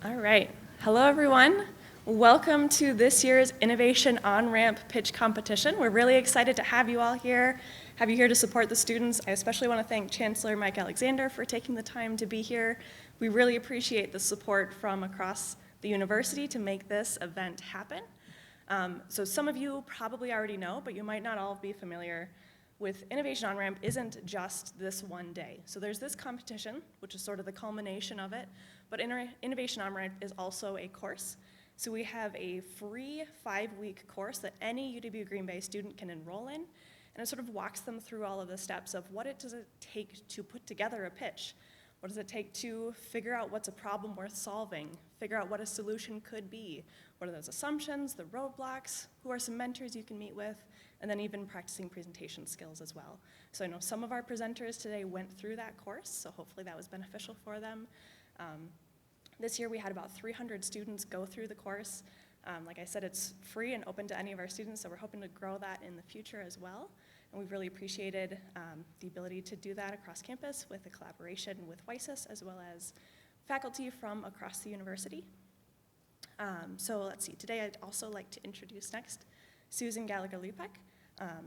All right. Hello, everyone. Welcome to this year's Innovation On-Ramp Pitch Competition. We're really excited to have you all here, have you here to support the students. I especially want to thank Chancellor Mike Alexander for taking the time to be here. We really appreciate the support from across the university to make this event happen. So some of you probably already know, but you might not all be familiar with Innovation On-Ramp isn't just this one day. So there's this competition, which is sort of the culmination of it, but Innovation On-Ramp is also a course. So we have a free 5-week course that any UW Green Bay student can enroll in, and it sort of walks them through all of the steps of what does it take to put together a pitch? What does it take to figure out what's a problem worth solving, figure out what a solution could be? What are those assumptions, the roadblocks, who are some mentors you can meet with, and then even practicing presentation skills as well. So I know some of our presenters today went through that course, so hopefully that was beneficial for them. This year we had about 300 students go through the course. Like I said, it's free and open to any of our students, so we're hoping to grow that in the future as well. And we've really appreciated the ability to do that across campus with the collaboration with WiSys as well as faculty from across the university. So let's see, today I'd also like to introduce next Susan Gallagher-Lepak,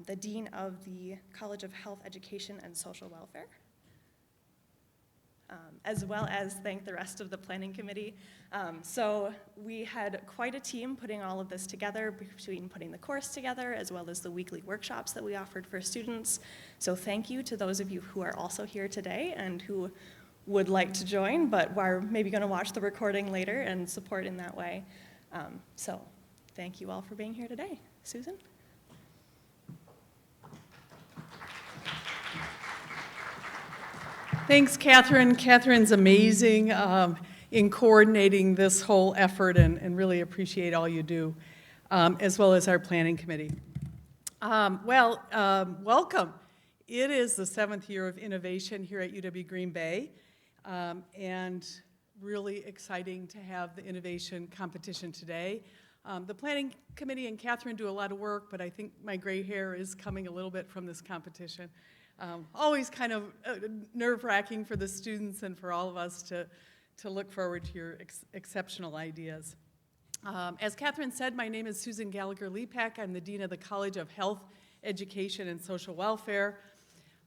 the Dean of the College of Health, Education, and Social Welfare, as well as thank the rest of the planning committee. So we had quite a team putting all of this together, between putting the course together as well as the weekly workshops that we offered for students. So thank you to those of you who are also here today and who would like to join, but are maybe going to watch the recording later and support in that way. So thank you all for being here today. Susan? Thanks, Kathryn. Kathryn's amazing in coordinating this whole effort and really appreciate all you do, as well as our planning committee. Welcome. It is the 7th year of innovation here at UW Green Bay, and really exciting to have the innovation competition today. The planning committee and Kathryn do a lot of work, but I think my gray hair is coming a little bit from this competition. Always kind of nerve-wracking for the students and for all of us to look forward to your exceptional ideas. As Kathryn said, my name is Susan Gallagher-Lepak. I'm the Dean of the College of Health, Education, and Social Welfare,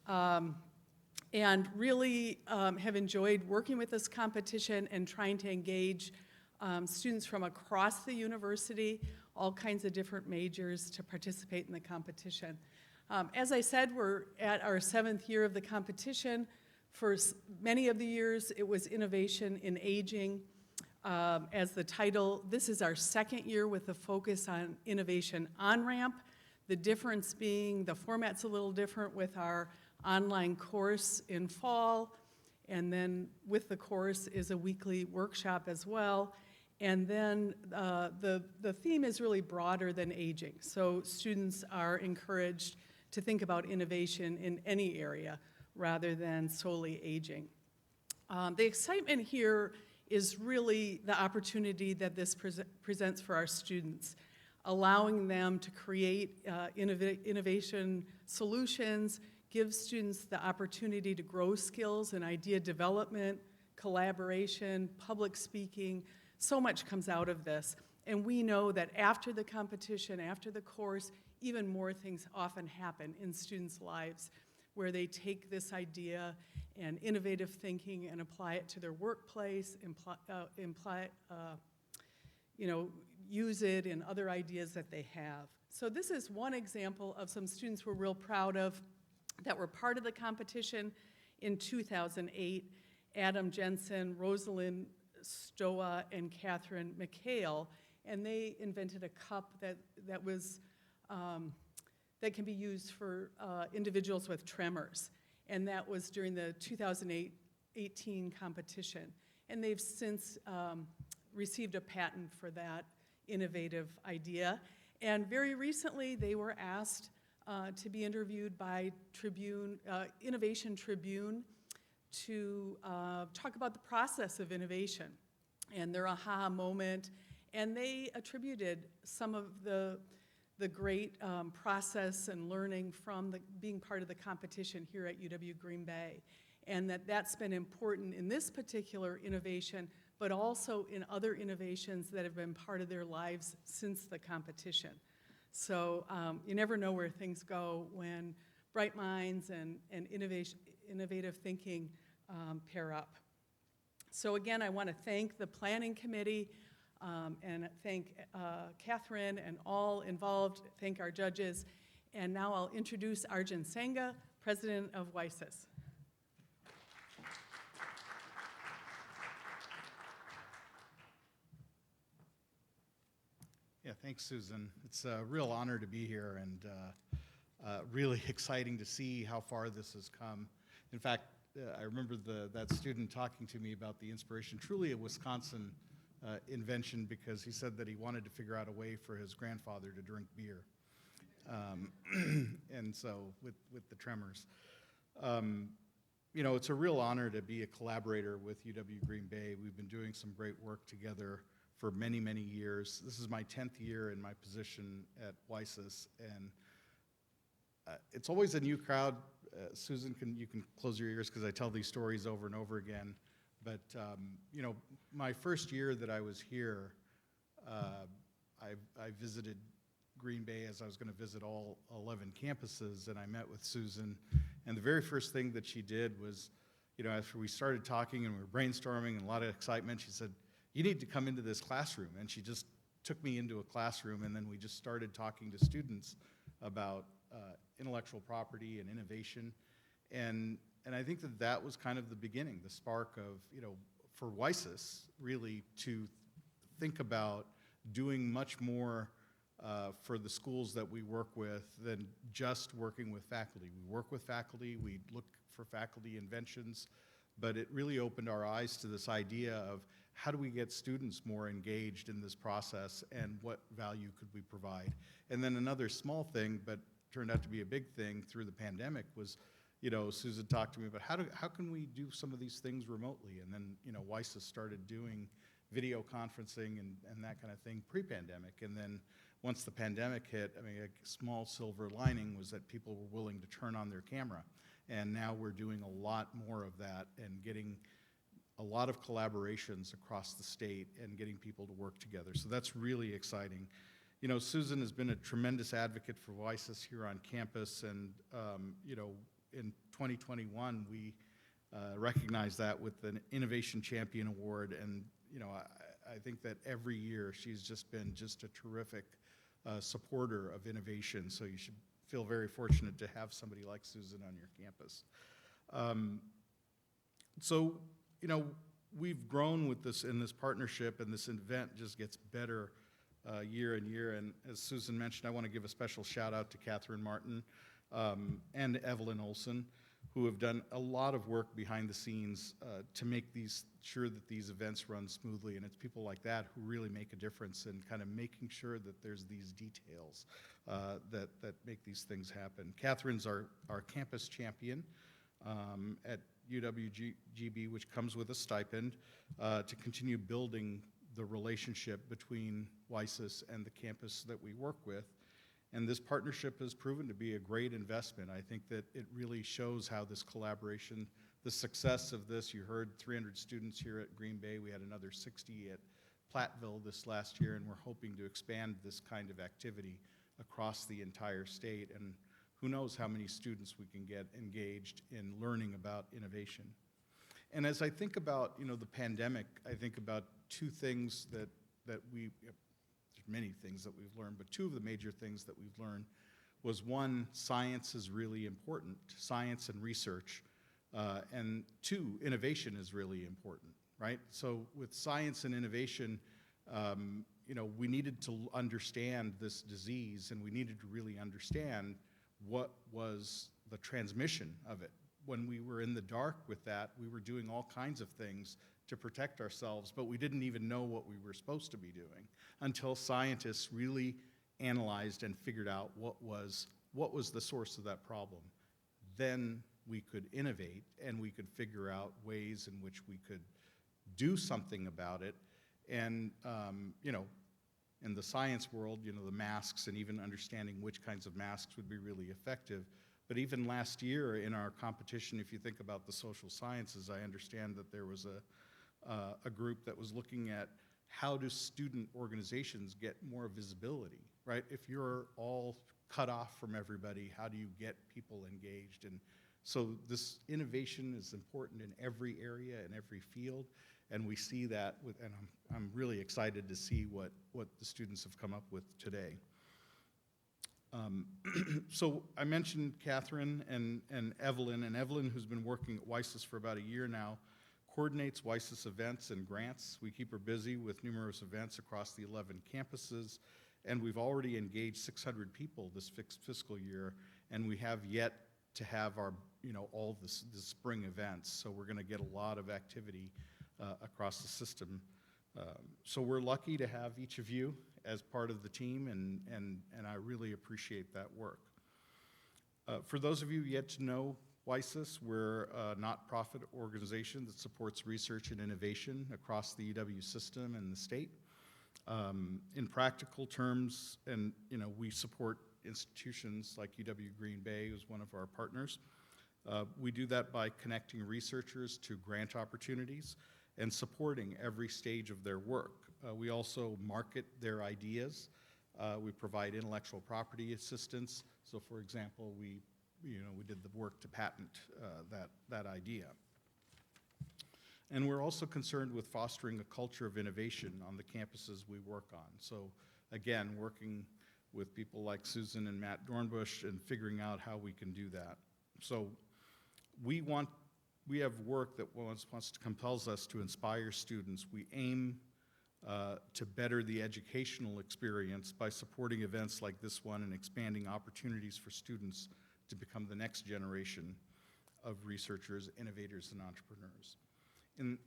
and really have enjoyed working with this competition and trying to engage students from across the university, all kinds of different majors, to participate in the competition. As I said, we're at our 7th year of the competition. For many of the years, it was Innovation in Aging as the title. This is our 2nd year with a focus on Innovation On-Ramp. The difference being the format's a little different with our online course in fall, and then with the course is a weekly workshop as well. And then the theme is really broader than aging. So students are encouraged to think about innovation in any area rather than solely aging. The excitement here is really the opportunity that this presents for our students, allowing them to create innovation solutions, give students the opportunity to grow skills in idea development, collaboration, public speaking. So much comes out of this. And we know that after the competition, after the course, even more things often happen in students' lives where they take this idea and innovative thinking and apply it to their workplace, use it in other ideas that they have. So this is one example of some students we're real proud of that were part of the competition in 2008. Adam Jensen, Rosalind Stoa, and Kathryn McHale, and they invented a cup that was that can be used for individuals with tremors, and that was during the 2018 competition. And they've since received a patent for that innovative idea. And very recently, they were asked to be interviewed by Innovation Tribune to talk about the process of innovation and their aha moment. And they attributed some of the great process and learning from being part of the competition here at UW Green Bay. And that's been important in this particular innovation but also in other innovations that have been part of their lives since the competition. So you never know where things go when bright minds and innovative thinking pair up. So again, I want to thank the planning committee and thank Kathryn and all involved, thank our judges. And now I'll introduce Arjun Sangha, President of WiSys. Yeah, thanks, Susan. It's a real honor to be here and really exciting to see how far this has come. In fact, I remember that student talking to me about the inspiration, truly a Wisconsin invention, because he said that he wanted to figure out a way for his grandfather to drink beer. And so with the tremors. You know, it's a real honor to be a collaborator with UW Green Bay. We've been doing some great work together for many, many years. This is my 10th year in my position at WiSys, and it's always a new crowd. Susan, you can close your ears because I tell these stories over and over again. But you know, my first year that I was here, I visited Green Bay as I was going to visit all 11 campuses, and I met with Susan. And the very first thing that she did was, you know, after we started talking and we were brainstorming and a lot of excitement, she said, "You need to come into this classroom." And she just took me into a classroom, and then we just started talking to students about intellectual property and innovation. And I think that was kind of the beginning, the spark of, you know, for WiSys really to think about doing much more for the schools that we work with than just working with faculty. We work with faculty, we look for faculty inventions, but it really opened our eyes to this idea of how do we get students more engaged in this process and what value could we provide. And then another small thing, but turned out to be a big thing through the pandemic was, you know, Susan talked to me about how can we do some of these things remotely? And then, you know, WiSys started doing video conferencing and that kind of thing pre-pandemic. And then once the pandemic hit, I mean, a small silver lining was that people were willing to turn on their camera. And now we're doing a lot more of that and getting a lot of collaborations across the state and getting people to work together. So that's really exciting. You know, Susan has been a tremendous advocate for WiSys here on campus, and you know, in 2021 we recognized that with an Innovation Champion Award, and you know, I think that every year she's just been just a terrific supporter of innovation. So you should feel very fortunate to have somebody like Susan on your campus. So you know, we've grown with this in this partnership, and this event just gets better year and year. And as Susan mentioned, I want to give a special shout out to Kathryn, Marten, and Evelyn Olson, who have done a lot of work behind the scenes to make sure that these events run smoothly. And it's people like that who really make a difference in kind of making sure that there's these details that make these things happen. Kathryn's our campus champion at UWGB, which comes with a stipend to continue building the relationship between WiSys and the campus that we work with. And this partnership has proven to be a great investment. I think that it really shows how this collaboration, the success of this, you heard 300 students here at Green Bay. We had another 60 at Platteville this last year, and we're hoping to expand this kind of activity across the entire state. And who knows how many students we can get engaged in learning about innovation. And as I think about, you know, the pandemic, I think about two things that there's many things that we've learned, but two of the major things that we've learned was, one, science is really important, science and research, and two, innovation is really important, right? So with science and innovation, you know, we needed to understand this disease, and we needed to really understand what was the transmission of it. When we were in the dark with that, we were doing all kinds of things to protect ourselves, but we didn't even know what we were supposed to be doing until scientists really analyzed and figured out what was the source of that problem. Then we could innovate, and we could figure out ways in which we could do something about it. And you know, in the science world, you know, the masks and even understanding which kinds of masks would be really effective. But even last year in our competition, if you think about the social sciences, I understand that there was a group that was looking at how do student organizations get more visibility, right? If you're all cut off from everybody, how do you get people engaged? And so this innovation is important in every area, in every field, and we see that with, and I'm really excited to see what the students have come up with today. So I mentioned Kathryn and Evelyn, who's been working at WiSys for about a year now, coordinates WiSys events and grants. We keep her busy with numerous events across the 11 campuses, and we've already engaged 600 people this fiscal year, and we have yet to have our, all the spring events, so we're gonna get a lot of activity across the system. So we're lucky to have each of you as part of the team, and I really appreciate that work. For those of you yet to know WiSys, we're a not-profit organization that supports research and innovation across the UW system and the state. In practical terms, and we support institutions like UW Green Bay, who's one of our partners. We do that by connecting researchers to grant opportunities and supporting every stage of their work. We also market their ideas. We provide intellectual property assistance. So for example, we did the work to patent that idea. And we're also concerned with fostering a culture of innovation on the campuses we work on. So again, working with people like Susan and Matt Dornbush and figuring out how we can do that. So we have work that compels us to inspire students. We aim to better the educational experience by supporting events like this one and expanding opportunities for students to become the next generation of researchers, innovators, and entrepreneurs. And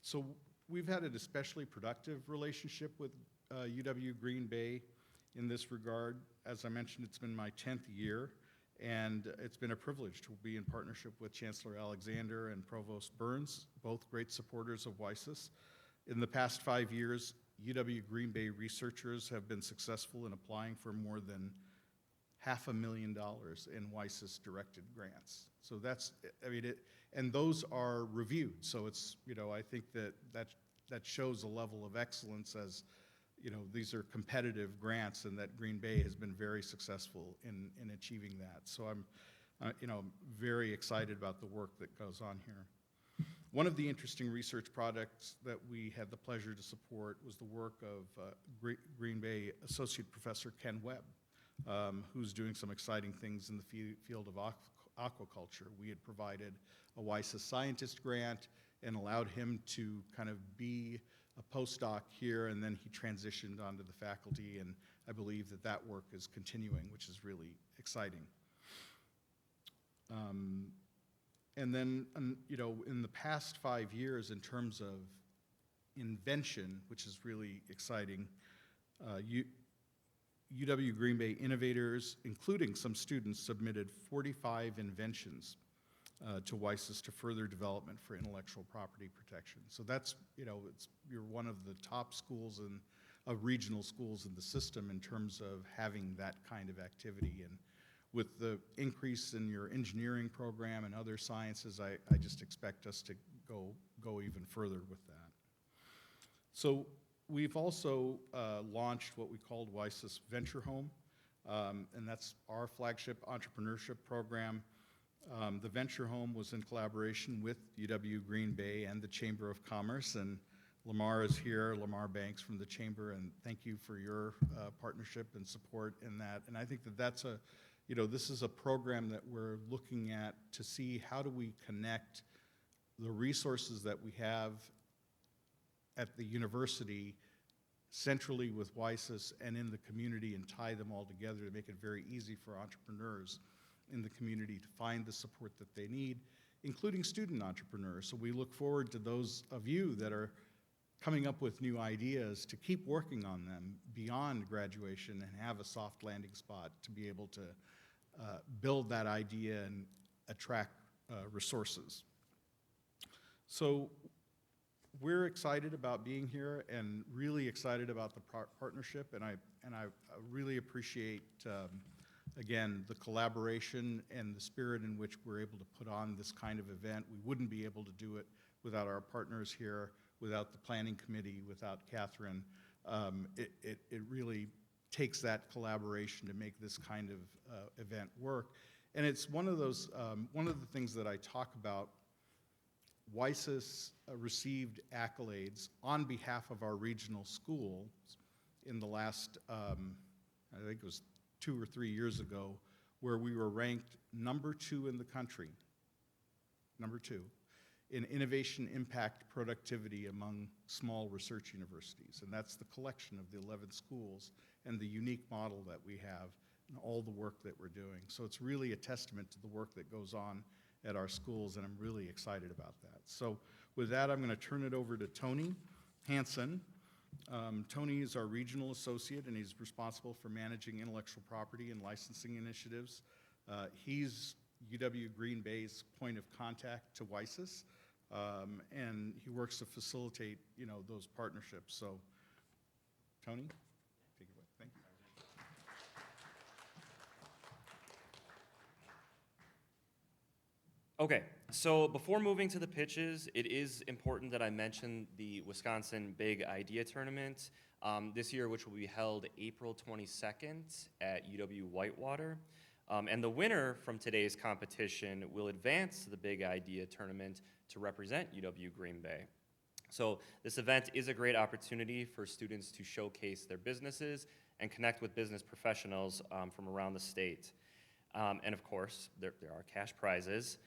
so we've had an especially productive relationship with UW Green Bay in this regard. As I mentioned, it's been my 10th year, and it's been a privilege to be in partnership with Chancellor Alexander and Provost Burns, both great supporters of WiSys. In the past 5 years, UW Green Bay researchers have been successful in applying for more than $500,000 in WiSys directed grants. So that's, and those are reviewed. So it's, I think that shows a level of excellence as, these are competitive grants, and that Green Bay has been very successful in achieving that. So I'm, very excited about the work that goes on here. One of the interesting research projects that we had the pleasure to support was the work of Green Bay Associate Professor Ken Webb, who's doing some exciting things in the field of aquaculture. We had provided a WiSys scientist grant and allowed him to kind of be a postdoc here, and then he transitioned onto the faculty, and I believe that work is continuing, which is really exciting. And then, in the past 5 years, in terms of invention, which is really exciting, UW Green Bay innovators, including some students, submitted 45 inventions to WiSys to further development for intellectual property protection. So that's, you're one of the top schools of regional schools in the system in terms of having that kind of activity. And with the increase in your engineering program and other sciences, I just expect us to go even further with that. So we've also launched what we called WiSys Venture Home, and that's our flagship entrepreneurship program. The Venture Home was in collaboration with UW Green Bay and the Chamber of Commerce, and Lamar is here, Lamar Banks from the Chamber, and thank you for your partnership and support in that. And I think that's this is a program that we're looking at to see how do we connect the resources that we have at the university centrally with WiSys and in the community and tie them all together to make it very easy for entrepreneurs in the community to find the support that they need, including student entrepreneurs. So we look forward to those of you that are coming up with new ideas to keep working on them beyond graduation and have a soft landing spot to be able to build that idea and attract resources. So we're excited about being here and really excited about the partnership, and I really appreciate again the collaboration and the spirit in which we're able to put on this kind of event. We wouldn't be able to do it without our partners here. without the planning committee, without Kathryn. It really takes that collaboration to make this kind of event work. And it's one of those, one of the things that I talk about. WiSys received accolades on behalf of our regional schools in the last, I think it was 2 or 3 years ago, where we were ranked number 2 in the country, number 2, in innovation, impact, productivity among small research universities. And that's the collection of the 11 schools and the unique model that we have and all the work that we're doing. So it's really a testament to the work that goes on at our schools, and I'm really excited about that. So with that, I'm going to turn it over to Tony Hansen. Tony is our regional associate, and he's responsible for managing intellectual property and licensing initiatives. He's UW Green Bay's point of contact to WiSys, and he works to facilitate, those partnerships. So, Tony, take it away. Thank you. Okay, so before moving to the pitches, it is important that I mention the Wisconsin Big Idea Tournament this year, which will be held April 22nd at UW Whitewater. And the winner from today's competition will advance to the Big Idea Tournament to represent UW Green Bay. So this event is a great opportunity for students to showcase their businesses and connect with business professionals from around the state. And of course, there are cash prizes.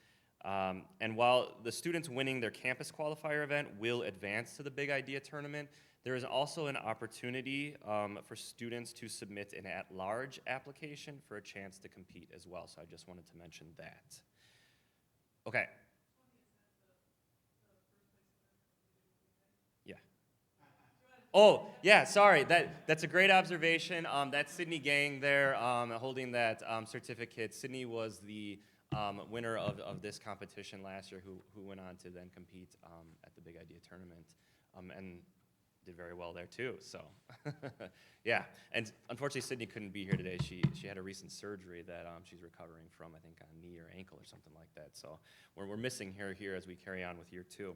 And while the students winning their campus qualifier event will advance to the Big Idea Tournament, there is also an opportunity for students to submit an at-large application for a chance to compete as well. So I just wanted to mention that. Okay. Yeah. Oh, yeah, sorry. That's a great observation. That's Sydney Gang there holding that certificate. Sydney was the winner of this competition last year who went on to then compete at the Big Idea Tournament and did very well there too. So yeah, and unfortunately Sydney couldn't be here today. She had a recent surgery that she's recovering from, I think on knee or ankle or something like that. So we're missing her here as we carry on with year 2.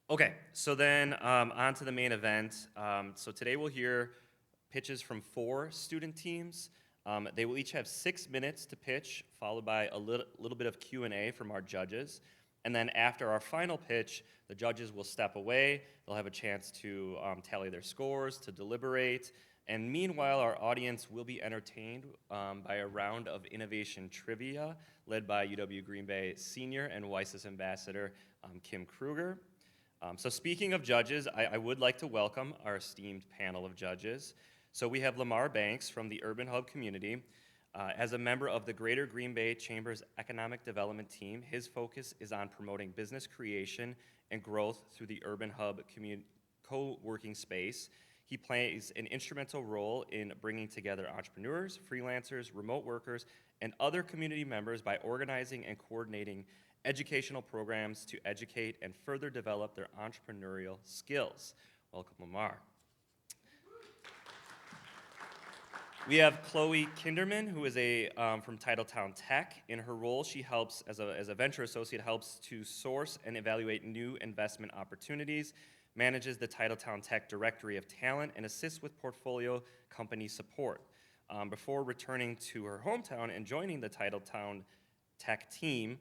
Okay, so then on to the main event. So today we'll hear pitches from 4 student teams. They will each have 6 minutes to pitch, followed by a little bit of Q&A from our judges. And then after our final pitch, the judges will step away. They'll have a chance to tally their scores, to deliberate. And meanwhile, our audience will be entertained by a round of innovation trivia led by UW Green Bay Senior and WiSys Ambassador Kim Kruger. So speaking of judges, I would like to welcome our esteemed panel of judges. So we have Lamar Banks from the Urban Hub community. As a member of the Greater Green Bay Chamber's Economic Development Team, his focus is on promoting business creation and growth through the Urban Hub co-working space. He plays an instrumental role in bringing together entrepreneurs, freelancers, remote workers, and other community members by organizing and coordinating educational programs to educate and further develop their entrepreneurial skills. Welcome, Lamar. We have Chloe Kinderman, who is from Titletown Tech. In her role, she helps, as a venture associate, helps to source and evaluate new investment opportunities, manages the Titletown Tech directory of talent, and assists with portfolio company support. Before returning to her hometown and joining the Titletown Tech team,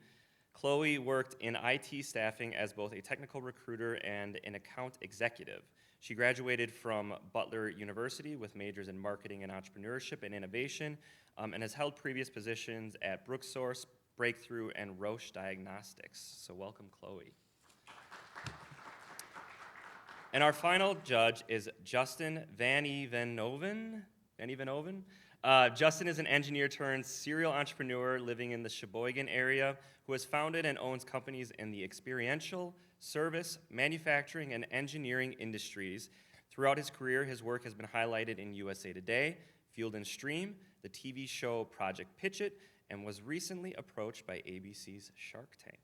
Chloe worked in IT staffing as both a technical recruiter and an account executive. She graduated from Butler University with majors in marketing and entrepreneurship and innovation, and has held previous positions at Brooksource, Breakthrough, and Roche Diagnostics. So welcome, Chloe. And our final judge is Justin Van Evenoven. Justin is an engineer turned serial entrepreneur living in the Sheboygan area who has founded and owns companies in the experiential, service, manufacturing, and engineering industries. Throughout his career, his work has been highlighted in USA Today, Field and Stream, the TV show Project Pitch It, and was recently approached by ABC's Shark Tank.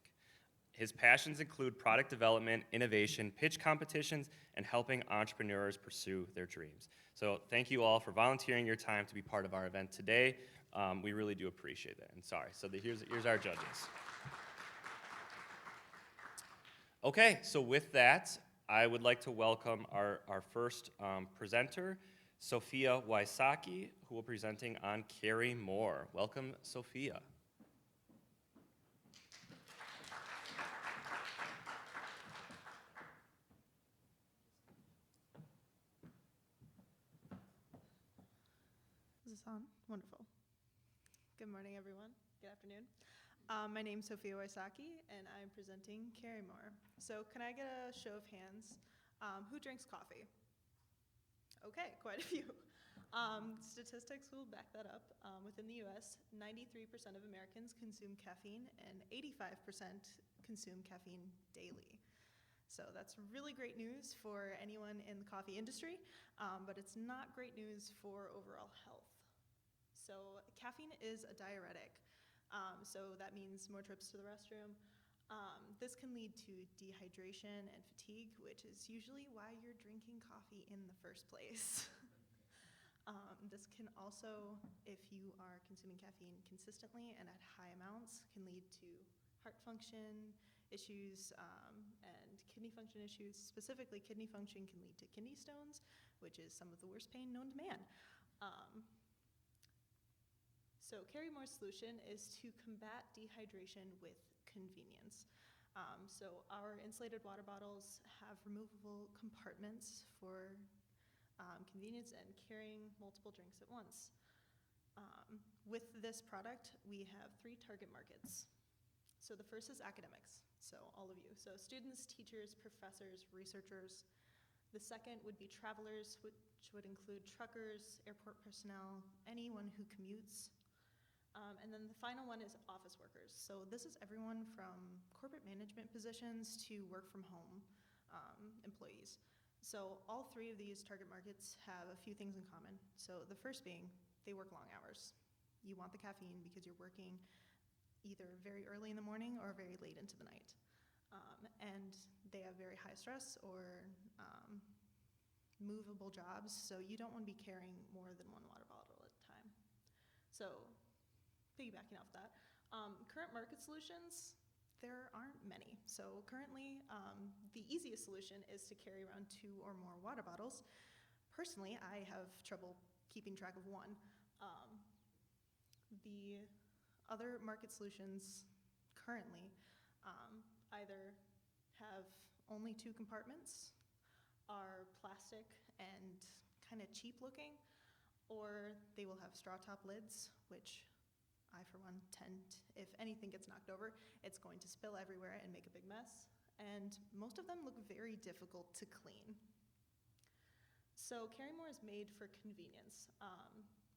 His passions include product development, innovation, pitch competitions, and helping entrepreneurs pursue their dreams. So thank you all for volunteering your time to be part of our event today. We really do appreciate that. And sorry, so here's our judges. Okay, so with that, I would like to welcome our first presenter, Sophia Wysocki, who will be presenting on Carry More. Welcome, Sophia. Is this on? Wonderful. Good morning, everyone. Good afternoon. My name's Sophia Wysocki, and I'm presenting Carry More. So can I get a show of hands? Who drinks coffee? Okay, quite a few. Statistics will back that up. Within the US, 93% of Americans consume caffeine, and 85% consume caffeine daily. So that's really great news for anyone in the coffee industry, but it's not great news for overall health. So caffeine is a diuretic, so that means more trips to the restroom. This can lead to dehydration and fatigue, which is usually why you're drinking coffee in the first place. This can also, if you are consuming caffeine consistently and at high amounts, can lead to heart function issues and kidney function issues. Specifically, kidney function can lead to kidney stones, which is some of the worst pain known to man. So Carry More's solution is to combat dehydration with convenience. So our insulated water bottles have removable compartments for convenience and carrying multiple drinks at once. With this product, we have 3 target markets. So the first is academics, so all of you. So students, teachers, professors, researchers. The second would be travelers, which would include truckers, airport personnel, anyone who commutes. And then the final one is office workers. So this is everyone from corporate management positions to work from home employees. So all 3 of these target markets have a few things in common. So the first being, they work long hours. You want the caffeine because you're working either very early in the morning or very late into the night. And they have very high stress or movable jobs, so you don't want to be carrying more than 1 water bottle at a time. So piggybacking off that, current market solutions, there aren't many. So currently, the easiest solution is to carry around 2 or more water bottles. Personally, I have trouble keeping track of 1. The other market solutions currently either have only 2 compartments, are plastic and kind of cheap looking, or they will have straw top lids, which I, for one, if anything gets knocked over, it's going to spill everywhere and make a big mess. And most of them look very difficult to clean. So Carry More is made for convenience.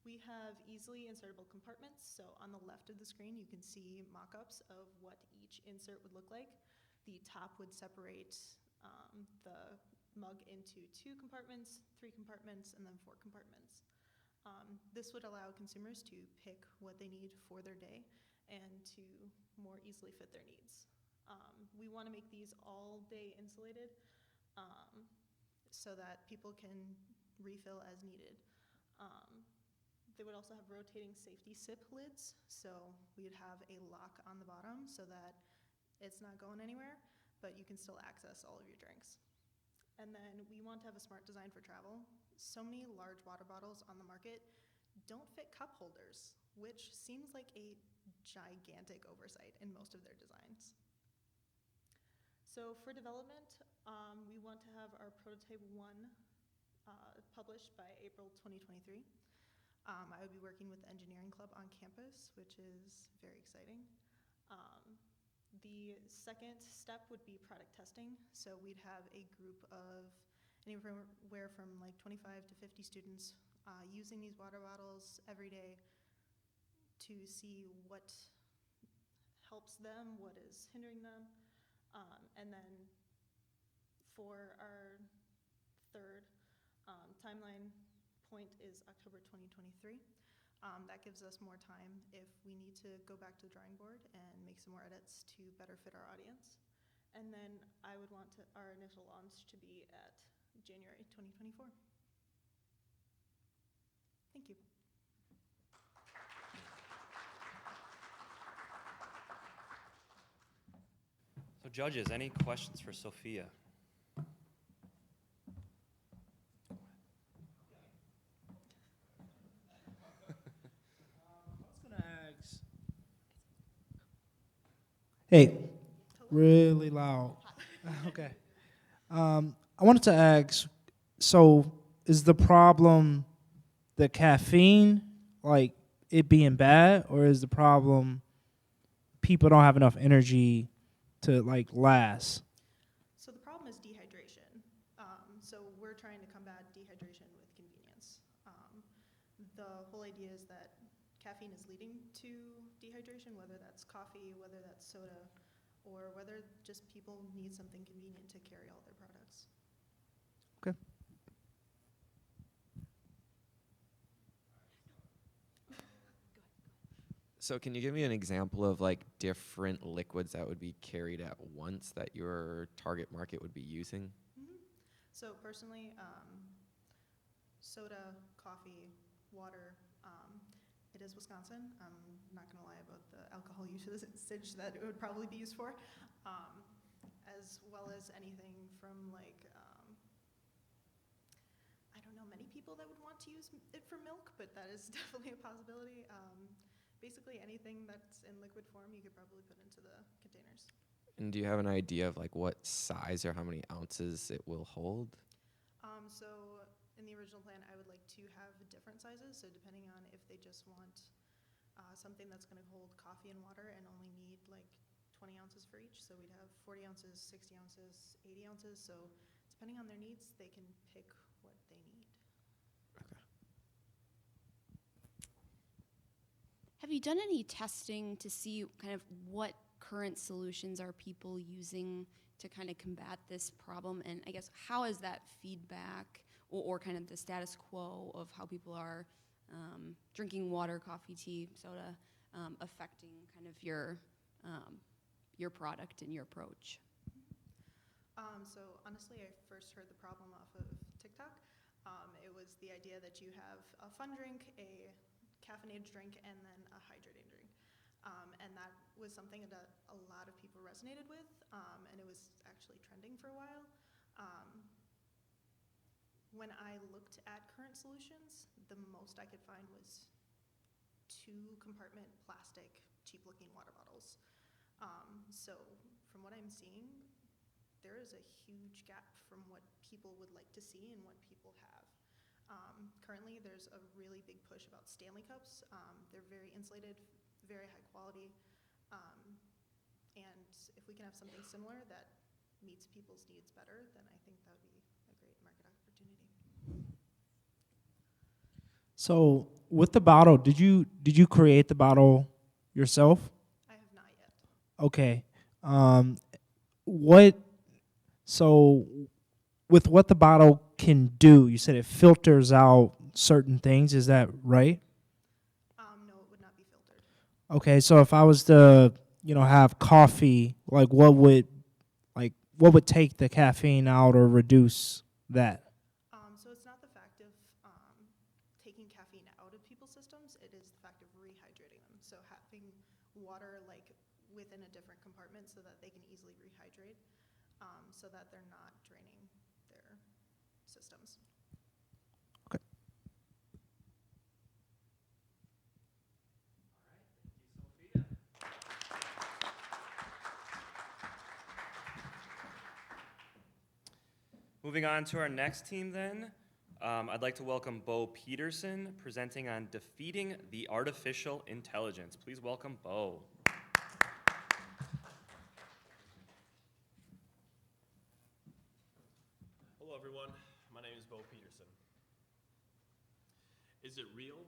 We have easily insertable compartments. So on the left of the screen, you can see mock-ups of what each insert would look like. The top would separate the mug into 2 compartments, 3 compartments, and then 4 compartments. This would allow consumers to pick what they need for their day and to more easily fit their needs. We want to make these all day insulated so that people can refill as needed. They would also have rotating safety sip lids, so we would have a lock on the bottom so that it's not going anywhere, but you can still access all of your drinks. And then we want to have a smart design for travel. So many large water bottles on the market don't fit cup holders, which seems like a gigantic oversight in most of their designs. So for development, we want to have our prototype 1 published by April 2023. I would be working with the engineering club on campus, which is very exciting. The second step would be product testing. So we'd have a group of anywhere from like 25 to 50 students using these water bottles every day to see what helps them, what is hindering them. And then for our third timeline point is October 2023. That gives us more time if we need to go back to the drawing board and make some more edits to better fit our audience. And then I would want our initial launch to be at January 2024. Thank you. So So judges, any questions for Sophia? Hey, really loud. Okay. I wanted to ask, so is the problem the caffeine, like it being bad, or is the problem people don't have enough energy to like last? So the problem is dehydration. So we're trying to combat dehydration with convenience. The whole idea is that caffeine is leading to dehydration, whether that's coffee, whether that's soda, or whether just people need something convenient to carry all their products. Okay. So can you give me an example of like different liquids that would be carried at once that your target market would be using? So personally, soda, coffee, water. It is Wisconsin. I'm not going to lie about the alcohol usage that it would probably be used for, as well as anything from like, I don't know many people that would want to use it for milk, but that is definitely a possibility. Basically anything that's in liquid form you could probably put into the containers. And do you have an idea of like what size or how many ounces it will hold? So in the original plan, I would like to have different sizes. So depending on if they just want something that's going to hold coffee and water and only need like 20 ounces for each. So we'd have 40 ounces, 60 ounces, 80 ounces. So depending on their needs, they can pick what they need. Have you done any testing to see kind of what current solutions are people using to kind of combat this problem? And I guess how is that feedback or kind of the status quo of how people are drinking water, coffee, tea, soda affecting kind of your product and your approach? So honestly, I first heard the problem off of TikTok. It was the idea that you have a fun drink, a caffeinated drink, and then a hydrating drink. And that was something that a lot of people resonated with, and it was actually trending for a while. When I looked at current solutions, the most I could find was 2-compartment plastic, cheap-looking water bottles. So from what I'm seeing, there is a huge gap from what people would like to see and what people have. Currently, there's a really big push about Stanley cups. They're very insulated, very high quality. And if we can have something similar that meets people's needs better, then I think that would be a great market opportunity. So with the bottle, did you create the bottle yourself? I have not yet. Okay. So with what the bottle can do, you said it filters out certain things. Is that right? No, it would not be filtered. Okay. So if I was to, have coffee, like what would take the caffeine out or reduce that? So it's not the fact of taking caffeine out of people's systems, it is the fact of rehydrating them. So having water like within a different compartment so that they can easily rehydrate, so that they're not draining their systems. Okay. Moving on to our next team then, I'd like to welcome Bo Peterson presenting on defeating the artificial intelligence. Please welcome Bo. Hello everyone, my name is Bo Peterson. Is it real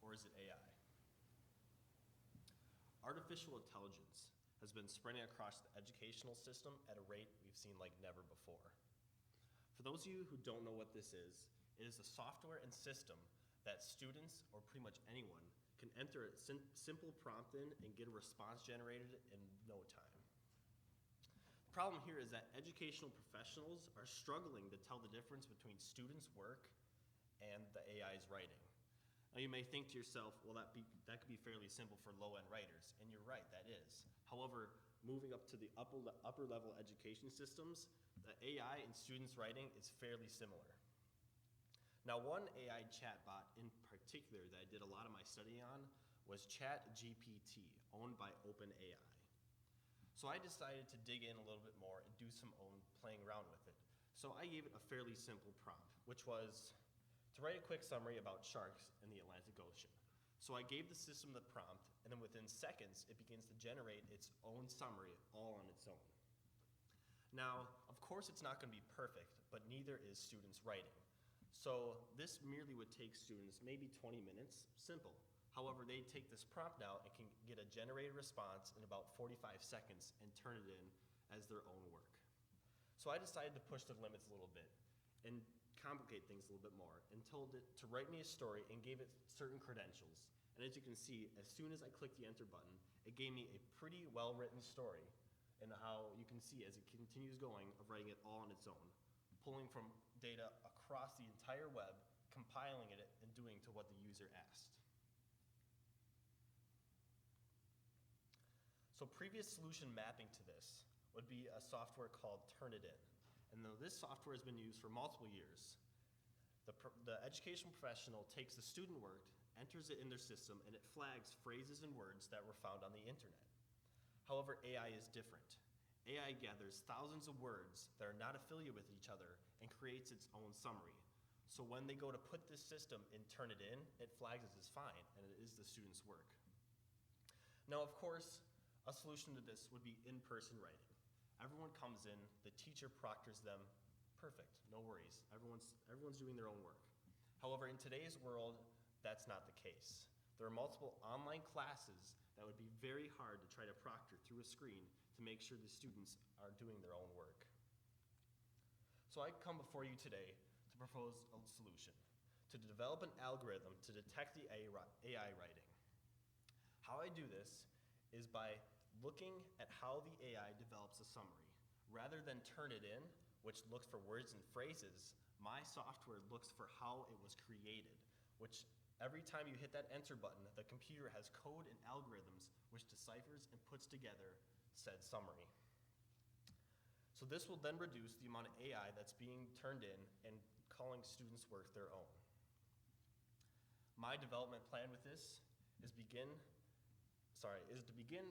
or is it AI? Artificial intelligence has been spreading across the educational system at a rate we've seen like never before. For those of you who don't know what this is, it is a software and system that students, or pretty much anyone, can enter a simple prompt in and get a response generated in no time. The problem here is that educational professionals are struggling to tell the difference between students' work and the AI's writing. Now you may think to yourself, well, that could be fairly simple for low-end writers, and you're right, that is. However, moving up to the upper level education systems, the AI in students' writing is fairly similar. Now, one AI chatbot in particular that I did a lot of my studying on was ChatGPT, owned by OpenAI. So I decided to dig in a little bit more and do some own playing around with it. So I gave it a fairly simple prompt, which was to write a quick summary about sharks in the Atlantic Ocean. So I gave the system the prompt, and then within seconds, it begins to generate its own summary all on its own. Now, of course, it's not going to be perfect, but neither is students' writing. So this merely would take students maybe 20 minutes, simple. However, they take this prompt now and can get a generated response in about 45 seconds and turn it in as their own work. So I decided to push the limits a little bit and complicate things a little bit more and told it to write me a story and gave it certain credentials. And as you can see, as soon as I clicked the enter button, it gave me a pretty well-written story, and how you can see as it continues going of writing it all on its own, pulling from data across the entire web, compiling it, and doing to what the user asked. So previous solution mapping to this would be a software called Turnitin. And though this software has been used for multiple years, the educational professional takes the student work, enters it in their system, and it flags phrases and words that were found on the internet. However, AI is different. AI gathers thousands of words that are not affiliated with each other and creates its own summary. So when they go to put this system and turn it in, it flags it as fine, and it is the student's work. Now, of course, a solution to this would be in-person writing. Everyone comes in, the teacher proctors them, perfect, no worries. Everyone's doing their own work. However, in today's world, that's not the case. There are multiple online classes that would be very hard to try to proctor through a screen to make sure the students are doing their own work. So I come before you today to propose a solution, to develop an algorithm to detect the AI writing. How I do this is by looking at how the AI develops a summary. Rather than turn it in, which looks for words and phrases, my software looks for how it was created, which every time you hit that enter button, the computer has code and algorithms which deciphers and puts together said summary. So this will then reduce the amount of AI that's being turned in and calling students' work their own. My development plan with this is to begin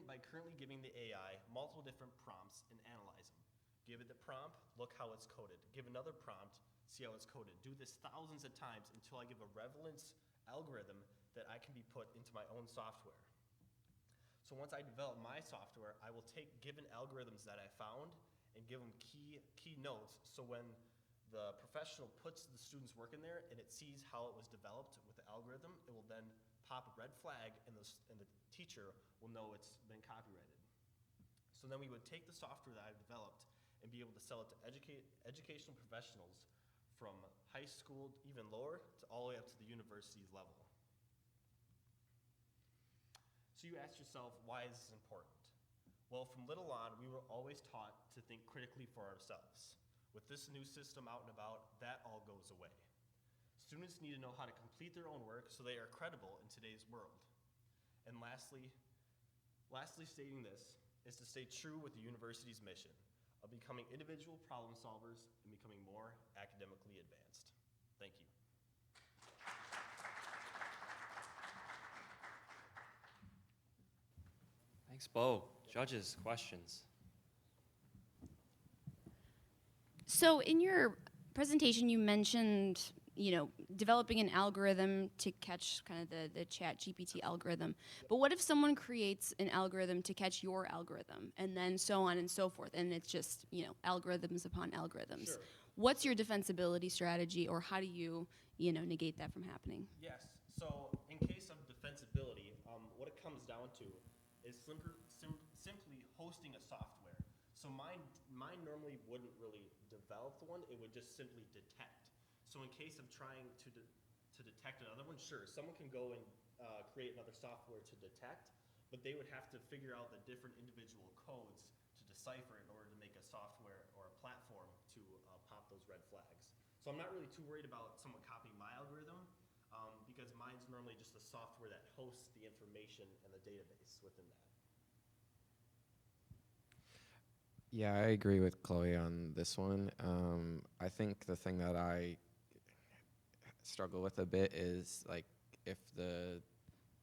by currently giving the AI multiple different prompts and analyze them. Give it the prompt, look how it's coded. Give another prompt, see how it's coded. Do this thousands of times until I give a relevance algorithm that I can be put into my own software. So once I develop my software, I will take given algorithms that I found and give them key notes, so when the professional puts the student's work in there and it sees how it was developed with the algorithm, it will then pop a red flag and the teacher will know it's been copyrighted. So then we would take the software that I've developed and be able to sell it to educational professionals from high school, even lower, to all the way up to the university level. So you ask yourself, why is this important? Well, from little on, we were always taught to think critically for ourselves. With this new system out and about, that all goes away. Students need to know how to complete their own work so they are credible in today's world. And lastly stating this is to stay true with the university's mission of becoming individual problem solvers and becoming more academically advanced. Thank you. Thanks, Bo. Judges, questions? So in your presentation, you mentioned, developing an algorithm to catch kind of the ChatGPT algorithm. But what if someone creates an algorithm to catch your algorithm, and then so on and so forth, and it's just, algorithms upon algorithms? Sure. What's your defensibility strategy, or how do you, negate that from happening? Yes, so in case of defensibility, what it comes down to is simply hosting a software. So mine normally wouldn't really develop the one, it would just simply detect. So in case of trying to detect another one, sure, someone can go and create another software to detect, but they would have to figure out the different individual codes to decipher in order to make a software or a platform to pop those red flags. So I'm not really too worried about someone copying my algorithm, because mine's normally just the software that hosts the information and the database within that. Yeah, I agree with Chloe on this one. I think the thing that I struggle with a bit is like if the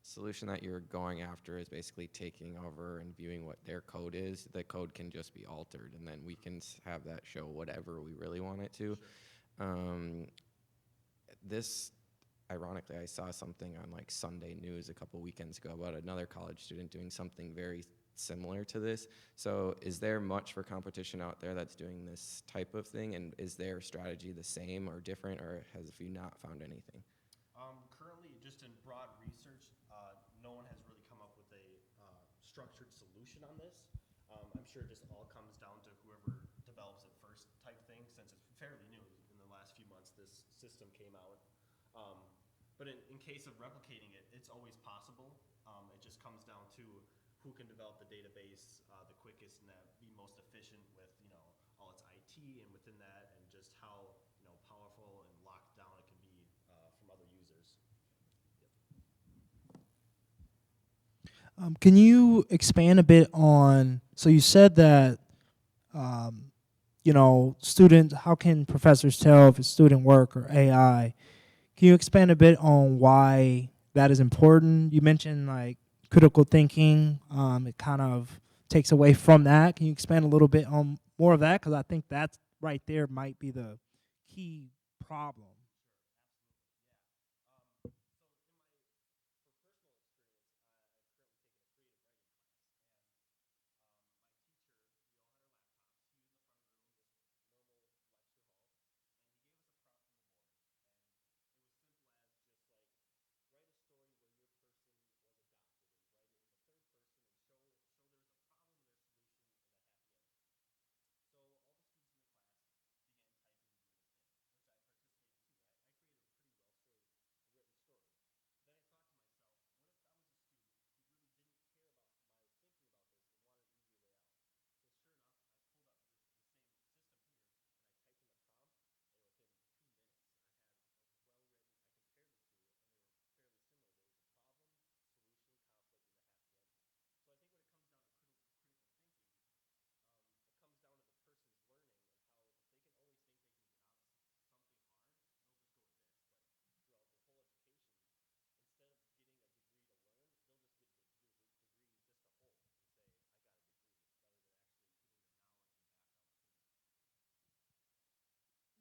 solution that you're going after is basically taking over and viewing what their code is, the code can just be altered, and then we can have that show whatever we really want it to. Um, this, ironically, I saw something on like Sunday News a couple weekends ago about another college student doing something very similar to this. So is there much for competition out there that's doing this type of thing, and is their strategy the same or different, or have you not found anything? Currently, just in broad research, no one has really come up with a structured solution on this. I'm sure it just all comes down to whoever develops it first type thing, since it's fairly new. In the last few months, this system came out. But in case of replicating it, it's always possible. It just comes down to who can develop the database the quickest and that be most efficient with all its IT and within that, and just how powerful and locked down it can be from other users. Can you expand a bit on, so you said that, students, how can professors tell if it's student work or AI? Can you expand a bit on why that is important? You mentioned like critical thinking. It kind of takes away from that. Can you expand a little bit on more of that? Because I think that's right there might be the key problem.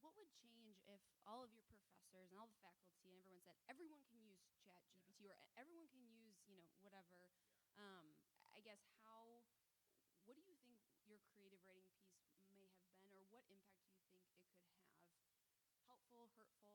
What would change if all of your professors and all the faculty and everyone said everyone can use ChatGPT or everyone can use, whatever? I guess what do you think your creative writing piece may have been, or what impact do you think it could have? Helpful, hurtful?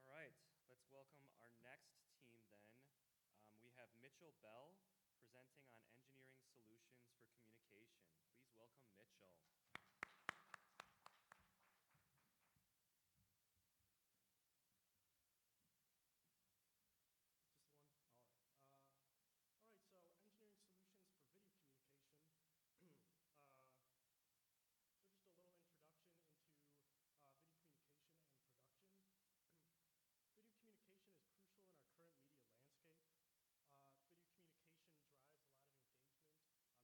All right, let's welcome our next team then. We have Mitchell Bell presenting on engineering solutions for communication. Please welcome Mitchell. Just one? All right, so engineering solutions for video communication. uh, so just a little introduction into video communication and production. Video communication is crucial in our current media landscape. Video communication drives a lot of engagement on social platforms. It also has a very competitive edge in our fragmented media landscape, which makes it crucial for things such as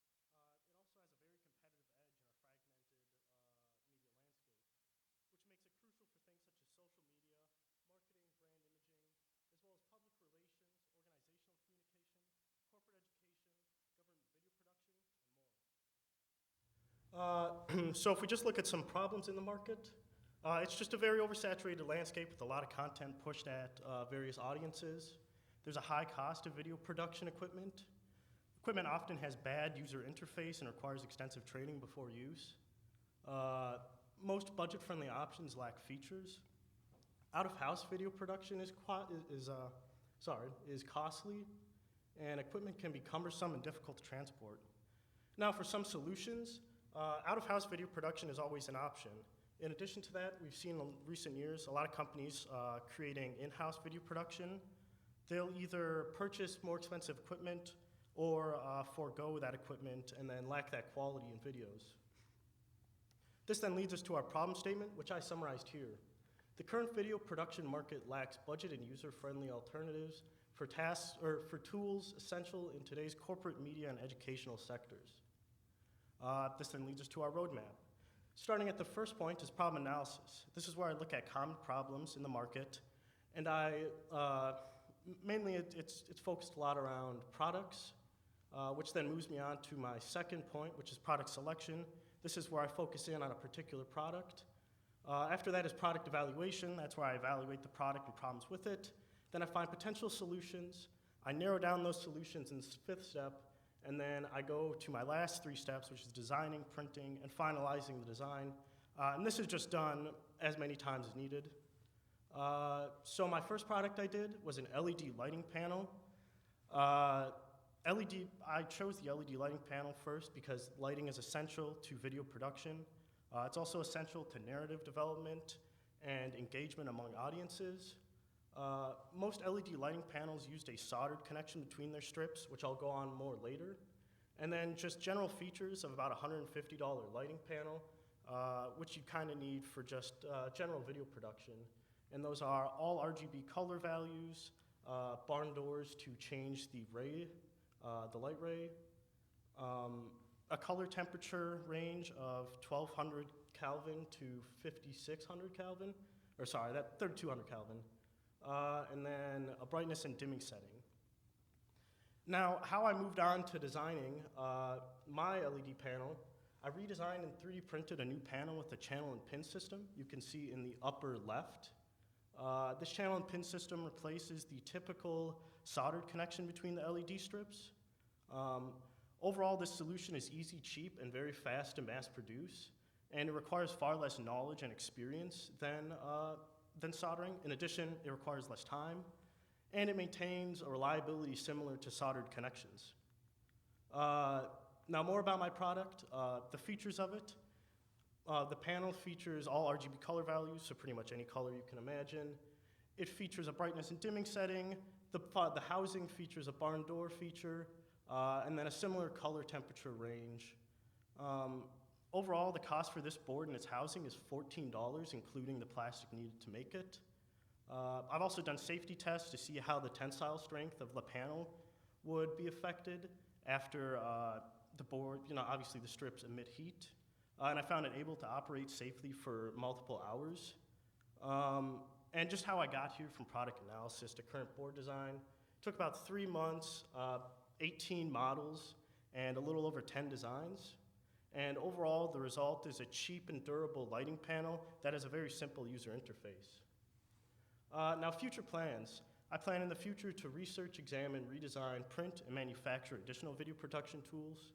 social media, marketing, brand imaging, as well as public relations, organizational communication, corporate education, government video production, and more. So if we just look at some problems in the market, it's just a very oversaturated landscape with a lot of content pushed at various audiences. There's a high cost of video production equipment. Equipment often has bad user interface and requires extensive training before use. Most budget-friendly options lack features. Out-of-house video production is costly, and equipment can be cumbersome and difficult to transport. Now, for some solutions, out-of-house video production is always an option. In addition to that, we've seen in recent years a lot of companies creating in-house video production. They'll either purchase more expensive equipment or forego that equipment and then lack that quality in videos. This then leads us to our problem statement, which I summarized here. The current video production market lacks budget and user-friendly alternatives for tasks or for tools essential in today's corporate media and educational sectors. This then leads us to our roadmap. Starting at the first point is problem analysis. This is where I look at common problems in the market, and mainly it's focused a lot around products, which then moves me on to my second point, which is product selection. This is where I focus in on a particular product. After that is product evaluation. That's where I evaluate the product and problems with it. Then I find potential solutions. I narrow down those solutions in the fifth step, and then I go to my last three steps, which is designing, printing, and finalizing the design. And this is just done as many times as needed. So my first product I did was an LED lighting panel. I chose the LED lighting panel first because lighting is essential to video production. It's also essential to narrative development and engagement among audiences. Most LED lighting panels used a soldered connection between their strips, which I'll go on more later. And then just general features of about $150 lighting panel, which you kind of need for just general video production. And those are all RGB color values, barn doors to change the ray, the light ray, a color temperature range of 1200 Kelvin to 5600 Kelvin, or sorry, 3200 Kelvin, and then a brightness and dimming setting. Now, how I moved on to designing my LED panel, I redesigned and 3D printed a new panel with a channel and pin system. You can see in the upper left. This channel and pin system replaces the typical soldered connection between the LED strips. Overall, this solution is easy, cheap, and very fast to mass produce, and it requires far less knowledge and experience than soldering. In addition, it requires less time, and it maintains a reliability similar to soldered connections. Now, more about my product, the features of it. The panel features all RGB color values, so pretty much any color you can imagine. It features a brightness and dimming setting. The housing features a barn door feature, and then a similar color temperature range. Overall, the cost for this board and its housing is $14, including the plastic needed to make it. I've also done safety tests to see how the tensile strength of the panel would be affected after the board, obviously the strips emit heat. And I found it able to operate safely for multiple hours. And just how I got here from product analysis to current board design, took about 3 months, 18 models, and a little over 10 designs. And overall, the result is a cheap and durable lighting panel that has a very simple user interface. Now, future plans. I plan in the future to research, examine, redesign, print, and manufacture additional video production tools.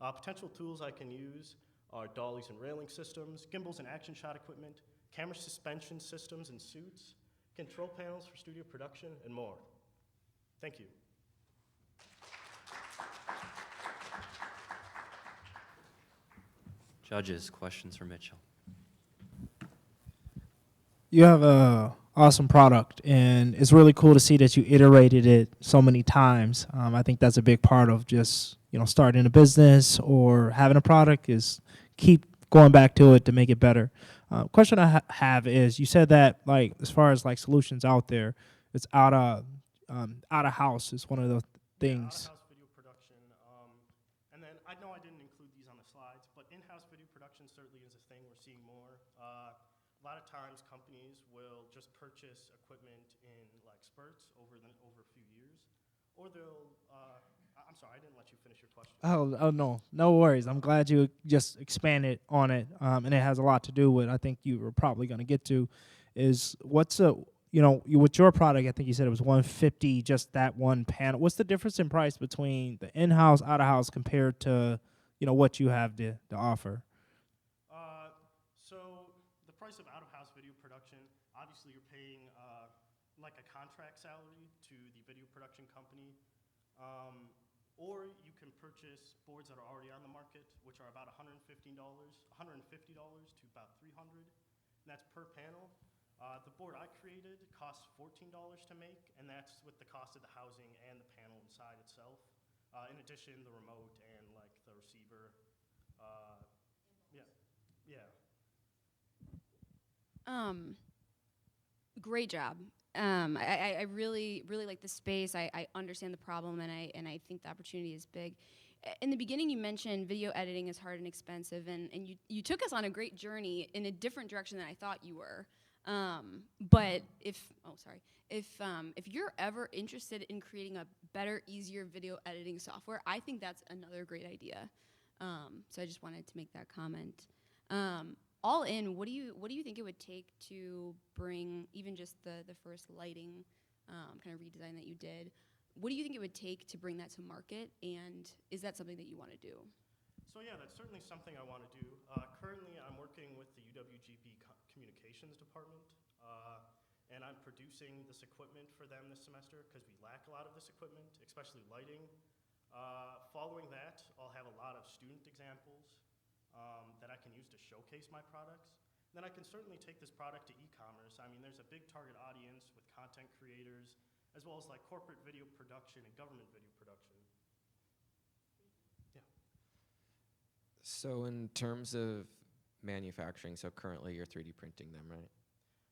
Potential tools I can use are dollies and railing systems, gimbals and action shot equipment, camera suspension systems and suits, control panels for studio production, and more. Thank you. Judges, questions for Mitchell? You have a awesome product, and it's really cool to see that you iterated it so many times. I think that's a big part of just starting a business or having a product is keep going back to it to make it better. Question I have is, you said that as far as solutions out there, it's out of house is one of the things. Yeah, out-of-house video production, and then I know I didn't include these on the slides, but in-house video production certainly is a thing we're seeing more. A lot of times companies will just purchase equipment in spurts over a few years, or they'll. I'm sorry, I didn't let you finish your question. Oh no worries. I'm glad you just expanded on it, and it has a lot to do with I think you were probably going to get to is what's with your product, I think you said it was 150, just that one panel. What's the difference in price between the in-house, out-of-house compared to, what you have to offer? So the price of out-of-house video production, obviously you're paying like a contract salary to the video production company, or you can purchase boards that are already on the market, which are about $150 to about $300, and that's per panel. The board I created costs $14 to make, and that's with the cost of the housing and the panel inside itself. In addition, the remote and like the receiver. Yeah. Great job. I really like the space. I understand the problem, and I think the opportunity is big. In the beginning, you mentioned video editing is hard and expensive, and you took us on a great journey in a different direction than I thought you were. But if you're ever interested in creating a better, easier video editing software, I think that's another great idea. So I just wanted to make that comment. All in, what do you think it would take to bring even just the first lighting kind of redesign that you did? What do you think it would take to bring that to market, and is that something that you want to do? So yeah, that's certainly something I want to do. Currently, I'm working with the UWGB Communications Department, and I'm producing this equipment for them this semester because we lack a lot of this equipment, especially lighting. Following that, I'll have a lot of student examples that I can use to showcase my products. Then I can certainly take this product to e-commerce. I mean, there's a big target audience with content creators, as well as like corporate video production and government video production. Yeah. So in terms of manufacturing, so currently you're 3D printing them, right?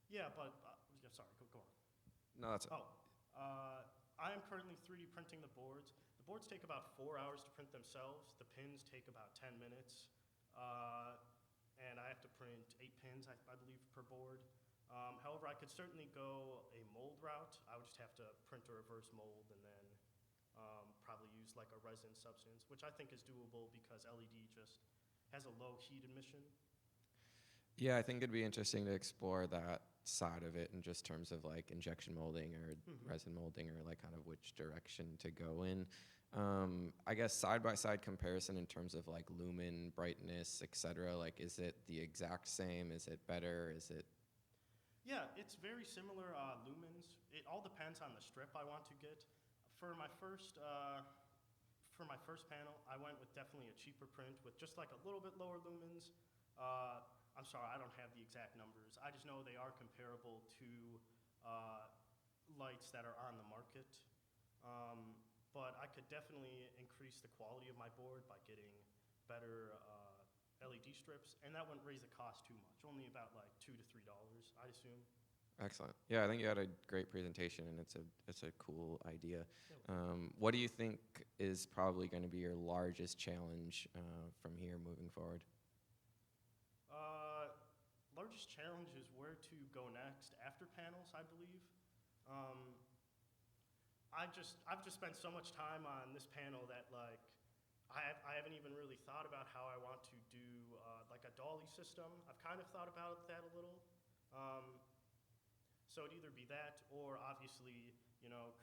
Yeah, but, yeah, sorry, go on. No, that's I am currently 3D printing the boards. The boards take about 4 hours to print themselves. The pins take about 10 minutes. And I have to print 8 pins, I believe, per board. However, I could certainly go a mold route. I would just have to print a reverse mold and then probably use like a resin substance, which I think is doable because LED just has a low heat emission. Yeah, I think it'd be interesting to explore that side of it in just terms of like injection molding or resin molding, or like kind of which direction to go in. I guess side-by-side comparison in terms of like lumen, brightness, etc. Like, is it the exact same? Is it better? Is it? Yeah, it's very similar lumens. It all depends on the strip I want to get. For my first panel, I went with definitely a cheaper print with just like a little bit lower lumens. I'm sorry, I don't have the exact numbers. I just know they are comparable to lights that are on the market. But I could definitely increase the quality of my board by getting better LED strips, and that wouldn't raise the cost too much, only about like $2 to $3, I assume. Excellent. Yeah, I think you had a great presentation, and it's a cool idea. What do you think is probably going to be your largest challenge from here moving forward? Largest challenge is where to go next after panels, I believe. I've just spent so much time on this panel that like I haven't even really thought about how I want to do like a dolly system. I've kind of thought about that a little. So it'd either be that or obviously,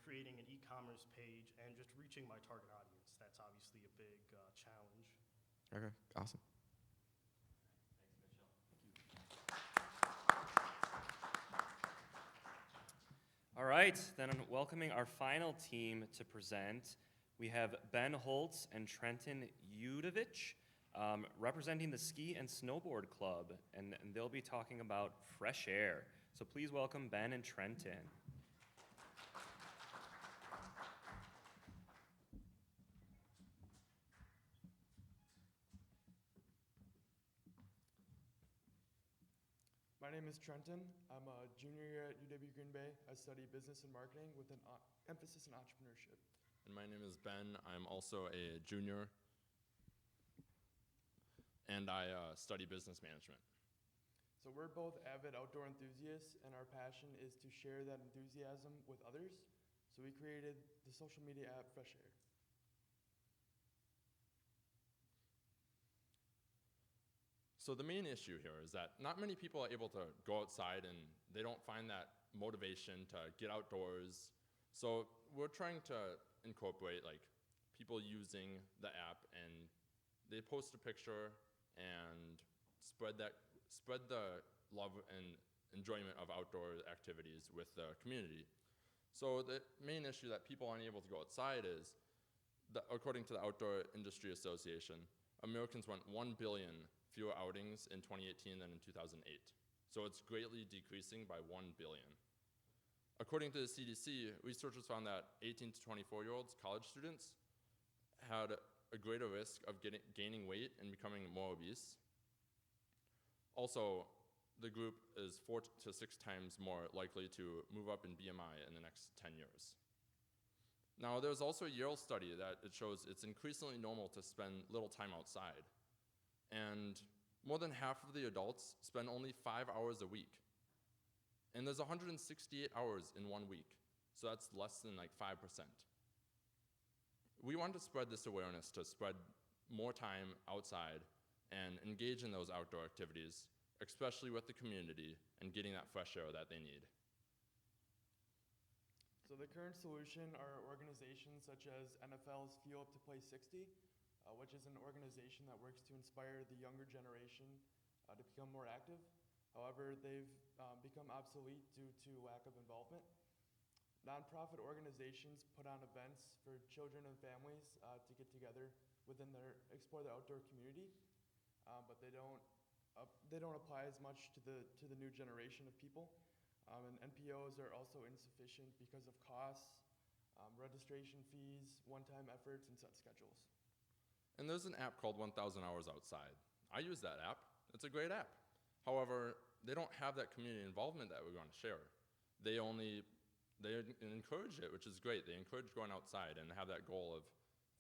creating an e-commerce page and just reaching my target audience. That's obviously a big challenge. Okay, awesome. All right, then welcoming our final team to present, we have Ben Holtz and Trenton Udovich, representing the Ski and Snowboard Club, and they'll be talking about fresh air. So please welcome Ben and Trenton. My name is Trenton. I'm a junior here at UW Green Bay. I study business and marketing with an emphasis in entrepreneurship. And my name is Ben. I'm also a junior, and I study business management. So we're both avid outdoor enthusiasts, and our passion is to share that enthusiasm with others. So we created the social media app Fresh Air. So the main issue here is that not many people are able to go outside and they don't find that motivation to get outdoors. So we're trying to incorporate like people using the app, and they post a picture and spread the love and enjoyment of outdoor activities with the community. So the main issue that people aren't able to go outside is that according to the Outdoor Industry Association, Americans went 1 billion fewer outings in 2018 than in 2008. So it's greatly decreasing by 1 billion. According to the CDC, researchers found that 18 to 24-year-olds, college students, had a greater risk of gaining weight and becoming more obese. Also, the group is 4 to 6 times more likely to move up in BMI in the next 10 years. Now, there's also a Yale study that it shows it's increasingly normal to spend little time outside. And more than half of the adults spend only 5 hours a week. And there's 168 hours in 1 week. So that's less than like 5%. We want to spread this awareness to spread more time outside and engage in those outdoor activities, especially with the community and getting that fresh air that they need. So the current solution are organizations such as NFL's Fuel Up to Play 60, which is an organization that works to inspire the younger generation to become more active. However, they've become obsolete due to lack of involvement. Nonprofit organizations put on events for children and families to get together explore the outdoor community, but they don't apply as much to the new generation of people. And NPOs are also insufficient because of costs, registration fees, one-time efforts, and set schedules. And there's an app called 1000 Hours Outside. I use that app. It's a great app. However, they don't have that community involvement that we want to share. They encourage it, which is great. They encourage going outside and have that goal of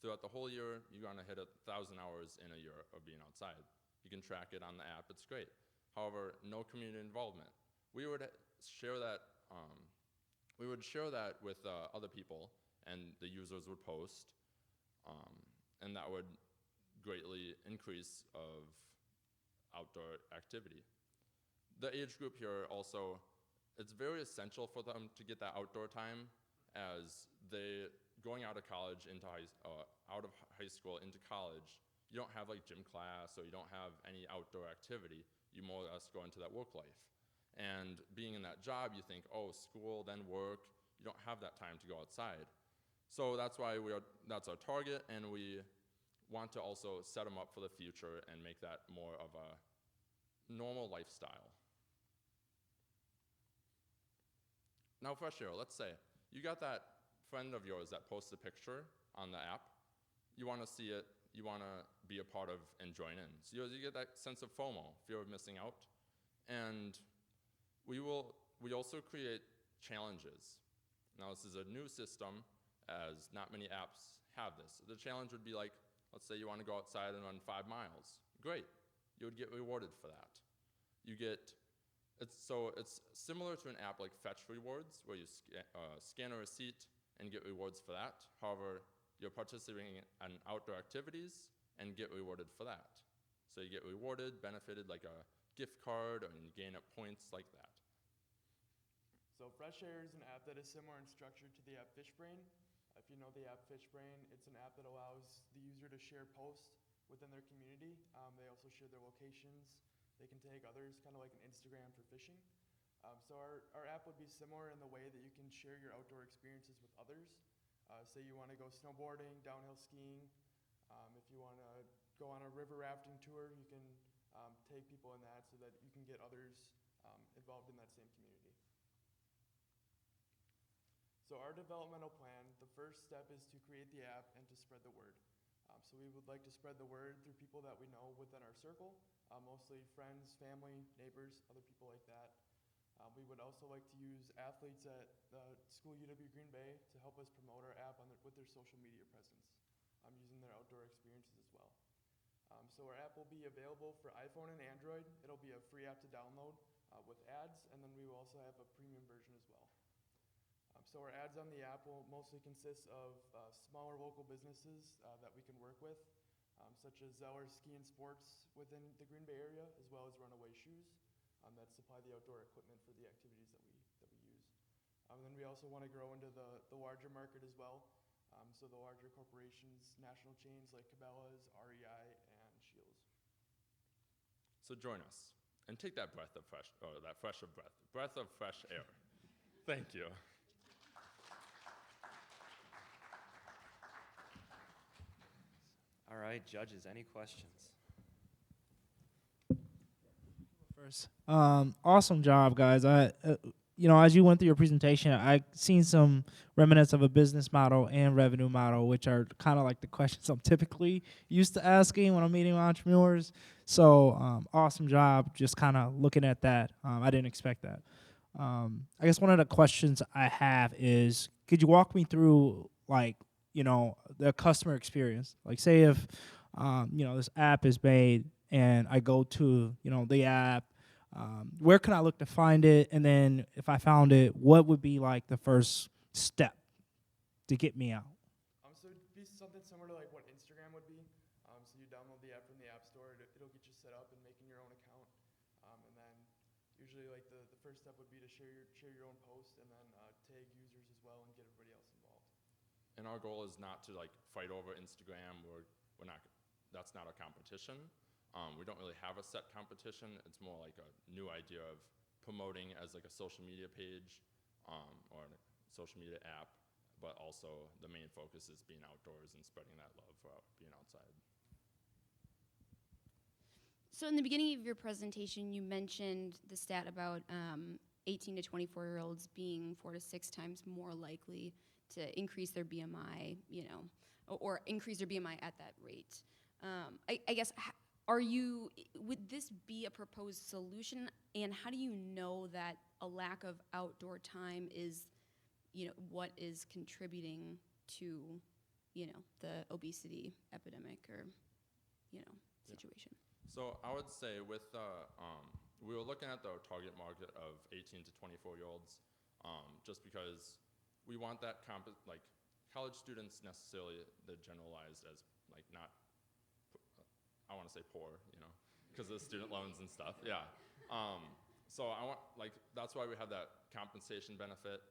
throughout the whole year, you're going to hit 1,000 hours in a year of being outside. You can track it on the app. It's great. However, no community involvement. We would share that with other people, and the users would post, and that would greatly increase of outdoor activity. The age group here also, it's very essential for them to get that outdoor time, as they going out of college out of high school into college, you don't have like gym class or you don't have any outdoor activity. You more or less go into that work life. And being in that job, you think, oh, school, then work. You don't have that time to go outside. So that's why that's our target, and we want to also set them up for the future and make that more of a normal lifestyle. Now, fresh air, let's say you got that friend of yours that posts a picture on the app. You want to see it, you want to be a part of and join in. So you get that sense of FOMO, fear of missing out. And we also create challenges. Now, this is a new system, as not many apps have this. The challenge would be like, let's say you want to go outside and run 5 miles. Great, you would get rewarded for that. It's similar to an app like Fetch Rewards, where you scan a receipt and get rewards for that. However, you're participating in outdoor activities and get rewarded for that. So you get rewarded, benefited like a gift card, and you gain up points like that. So Fresh Air is an app that is similar in structure to the app Fishbrain. If you know the app Fishbrain, it's an app that allows the user to share posts within their community. They also share their locations. They can tag others, kind of like an Instagram for fishing. So our app would be similar in the way that you can share your outdoor experiences with others. Say you want to go snowboarding, downhill skiing. If you want to go on a river rafting tour, you can tag people in that so that you can get others involved in that same community. So our developmental plan, the first step is to create the app and to spread the word. So we would like to spread the word through people that we know within our circle, mostly friends, family, neighbors, other people like that. We would also like to use athletes at school UW Green Bay to help us promote our app with their social media presence, using their outdoor experiences as well. So our app will be available for iPhone and Android. It'll be a free app to download with ads, and then we will also have a premium version as well. So our ads on the app will mostly consist of smaller local businesses that we can work with. such as Zeller Ski and Sports within the Green Bay area, as well as Runaway Shoes that supply the outdoor equipment for the activities that we use. Then we also want to grow into the larger market as well. So the larger corporations, national chains like Cabela's, REI, and Shields. So join us and take that breath of fresh, or that fresh of breath of fresh air. Thank you. All right, judges, any questions? First, awesome job, guys. As you went through your presentation, I seen some remnants of a business model and revenue model, which are kind of like the questions I'm typically used to asking when I'm meeting entrepreneurs. So, awesome job, just kind of looking at that. I didn't expect that. I guess one of the questions I have is, could you walk me through, the customer experience? Like, say if, this app is made and I go to, the app, where can I look to find it? And then if I found it, what would be like the first step to get me out? So it'd be something similar to like what Instagram would be. So you download the app from the App Store, it'll get you set up and making your own account. And then usually like the first step would be to share your own post and then tag users as well and get everybody else involved. And our goal is not to like fight over Instagram. That's not a competition. We don't really have a set competition. It's more like a new idea of promoting as like a social media page or a social media app, but also the main focus is being outdoors and spreading that love for being outside. So in the beginning of your presentation, you mentioned the stat about 18 to 24-year-olds being 4 to 6 times more likely to increase their BMI, or increase their BMI at that rate. I guess, would this be a proposed solution? And how do you know that a lack of outdoor time is, what is contributing to, the obesity epidemic or, situation? So I would say with we were looking at the target market of 18 to 24-year-olds, just because we want that college students necessarily, they're generalized as like not, I want to say poor, because of the student loans and stuff, yeah. So I want, that's why we have that compensation benefit,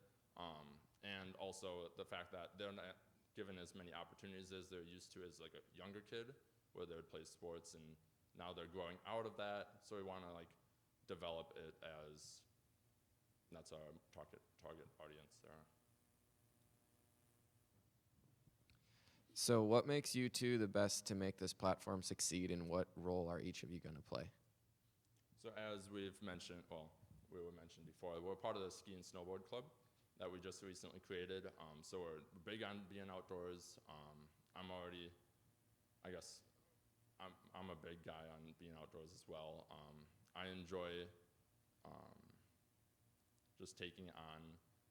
and also the fact that they're not given as many opportunities as they're used to as like a younger kid, where they would play sports, and now they're growing out of that, so we want to develop it as, that's our target audience there. So what makes you two the best to make this platform succeed, and what role are each of you going to play? So as we've mentioned, we were mentioned before, we're part of the ski and snowboard club that we just recently created. So we're big on being outdoors. I'm a big guy on being outdoors as well. I enjoy just taking on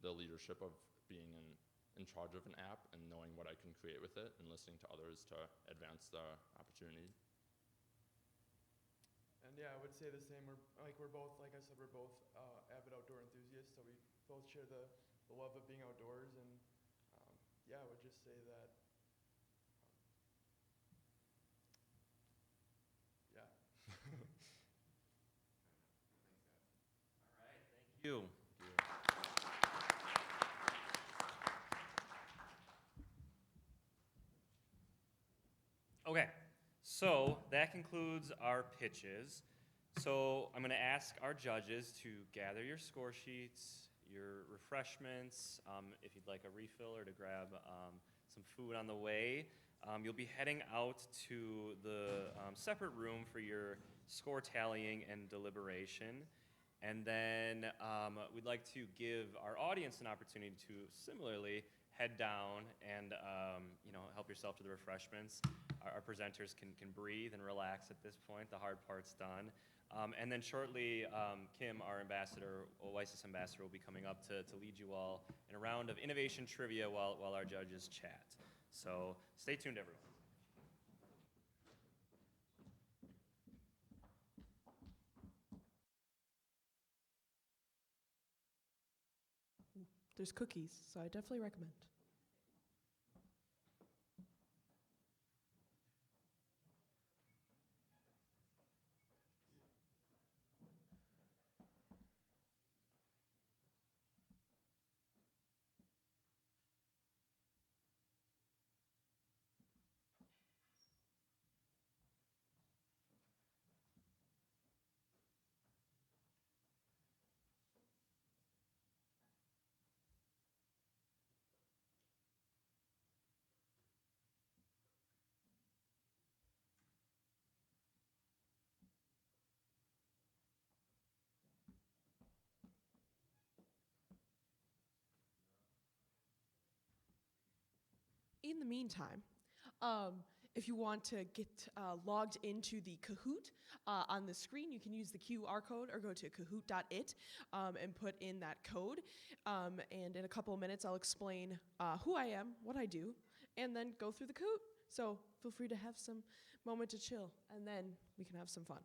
the leadership of being in charge of an app and knowing what I can create with it and listening to others to advance the opportunity. And yeah, I would say the same. We're both, like I said, we're both avid outdoor enthusiasts, so we both share the love of being outdoors, and yeah, I would just say that, yeah. All right, thank you. Okay, so that concludes our pitches. So I'm going to ask our judges to gather your score sheets, your refreshments, if you'd like a refill or to grab some food on the way. You'll be heading out to the separate room for your score tallying and deliberation. And then we'd like to give our audience an opportunity to similarly head down and help yourself to the refreshments. Our presenters can breathe and relax at this point. The hard part's done. And then shortly, Kim, our ambassador, WiSys ambassador, will be coming up to lead you all in a round of innovation trivia while our judges chat. So stay tuned, everyone. There's cookies, so I definitely recommend. in the meantime, if you want to get logged into the Kahoot on the screen, you can use the QR code or go to kahoot.it and put in that code. And in a couple of minutes, I'll explain who I am, what I do, and then go through the Kahoot. So feel free to have some moment to chill, and then we can have some fun.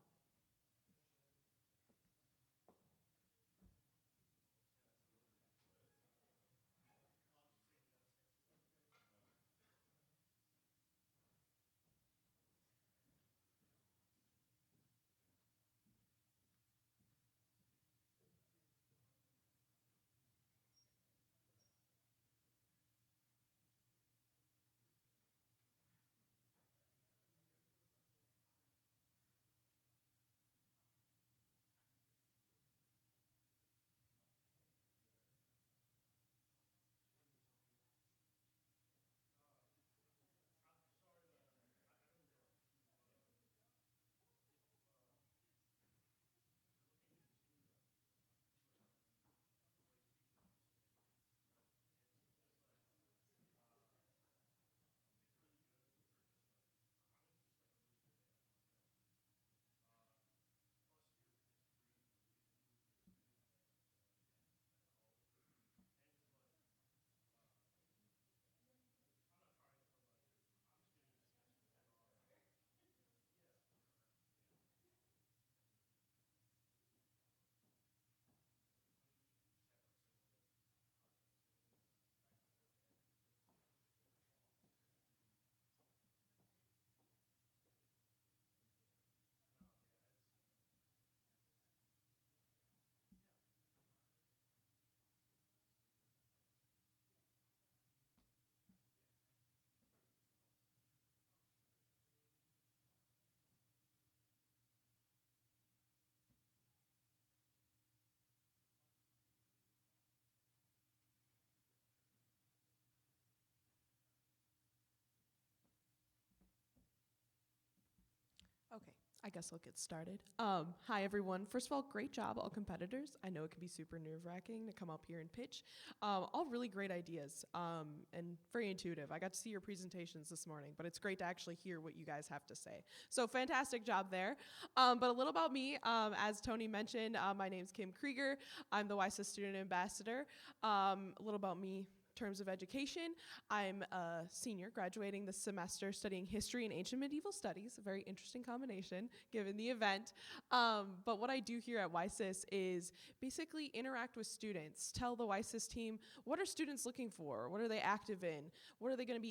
Okay, I guess I'll get started. Hi, everyone. First of all, great job, all competitors. I know it can be super nerve-wracking to come up here and pitch. All really great ideas and very intuitive. I got to see your presentations this morning, but it's great to actually hear what you guys have to say. So fantastic job there. But a little about me. As Tony mentioned, my name's Kim Krieger. I'm the WiSys Student Ambassador. A little about me. Terms of education, I'm a senior graduating this semester studying history and ancient medieval studies, a very interesting combination given the event. But what I do here at WiSys is basically interact with students, tell the WiSys team, what are students looking for? What are they active in? What are they going to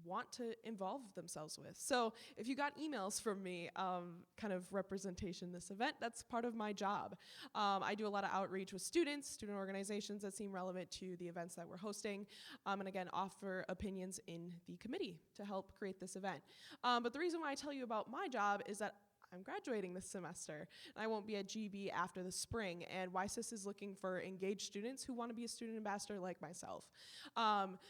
want to involve themselves with? So if you got emails from me, kind of representation this event, that's part of my job. I do a lot of outreach with students, student organizations that seem relevant to the events that we're hosting, and again, offer opinions in the committee to help create this event. But the reason why I tell you about my job is that I'm graduating this semester, and I won't be at GB after the spring, and WiSys is looking for engaged students who want to be a student ambassador like myself.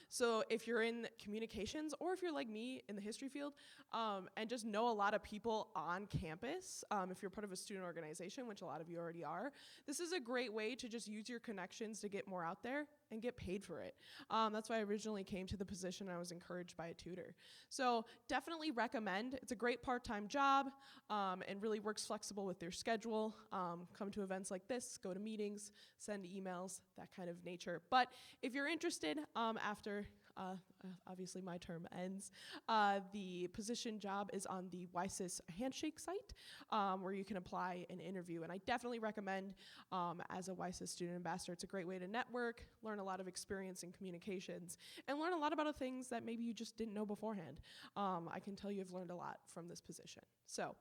So if you're in communications, or if you're like me in the history field, and just know a lot of people on campus, if you're part of a student organization, which a lot of you already are, this is a great way to just use your connections to get more out there and get paid for it. That's why I originally came to the position. I was encouraged by a tutor. So definitely recommend. It's a great part-time job and really works flexible with their schedule. Come to events like this, go to meetings, send emails, that kind of nature. But if you're interested, after obviously my term ends, the position job is on the WiSys Handshake site where you can apply and interview. And I definitely recommend as a WiSys student ambassador, it's a great way to network, learn a lot of experience in communications, and learn a lot about things that maybe you just didn't know beforehand. I can tell you I've learned a lot from this position. So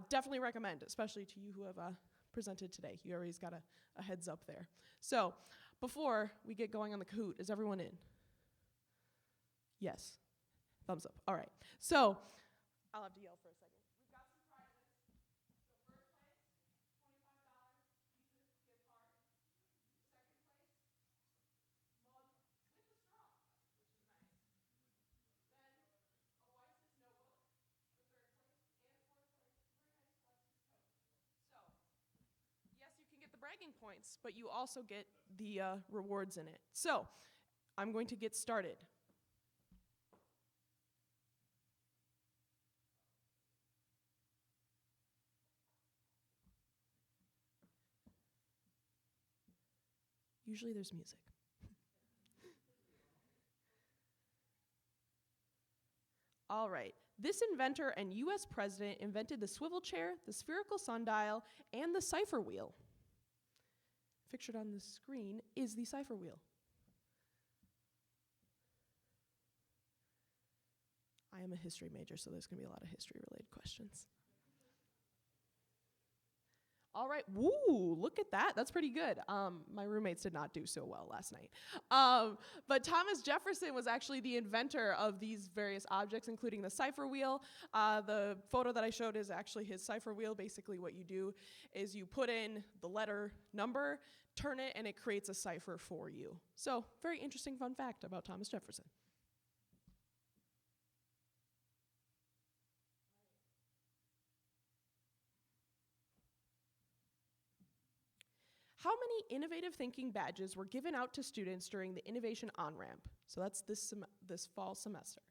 definitely recommend, especially to you who have presented today. You already got a heads up there. So before we get going on the Kahoot, is everyone in? Yes. Thumbs up. All right. So I'll have to yell for a second. We've got some prizes. So first place, $25 WiSys gift card. Second place, mug with a straw, which is nice. Then a WiSys notebook for third place, and fourth place, very nice WiSys tote. So yes, you can get the bragging points, but you also get the rewards in it. So I'm going to get started. Usually there's music. All right. This inventor and US president invented the swivel chair, the spherical sundial, and the cipher wheel. Pictured on the screen is the cipher wheel. I am a history major, so there's going to be a lot of history-related questions. All right, woo, look at that. That's pretty good. My roommates did not do so well last night. But Thomas Jefferson was actually the inventor of these various objects, including the cipher wheel. The photo that I showed is actually his cipher wheel. Basically what you do is you put in the letter number, turn it, and it creates a cipher for you. So, very interesting fun fact about Thomas Jefferson. How many innovative thinking badges were given out to students during the Innovation On-Ramp? So that's this fall semester.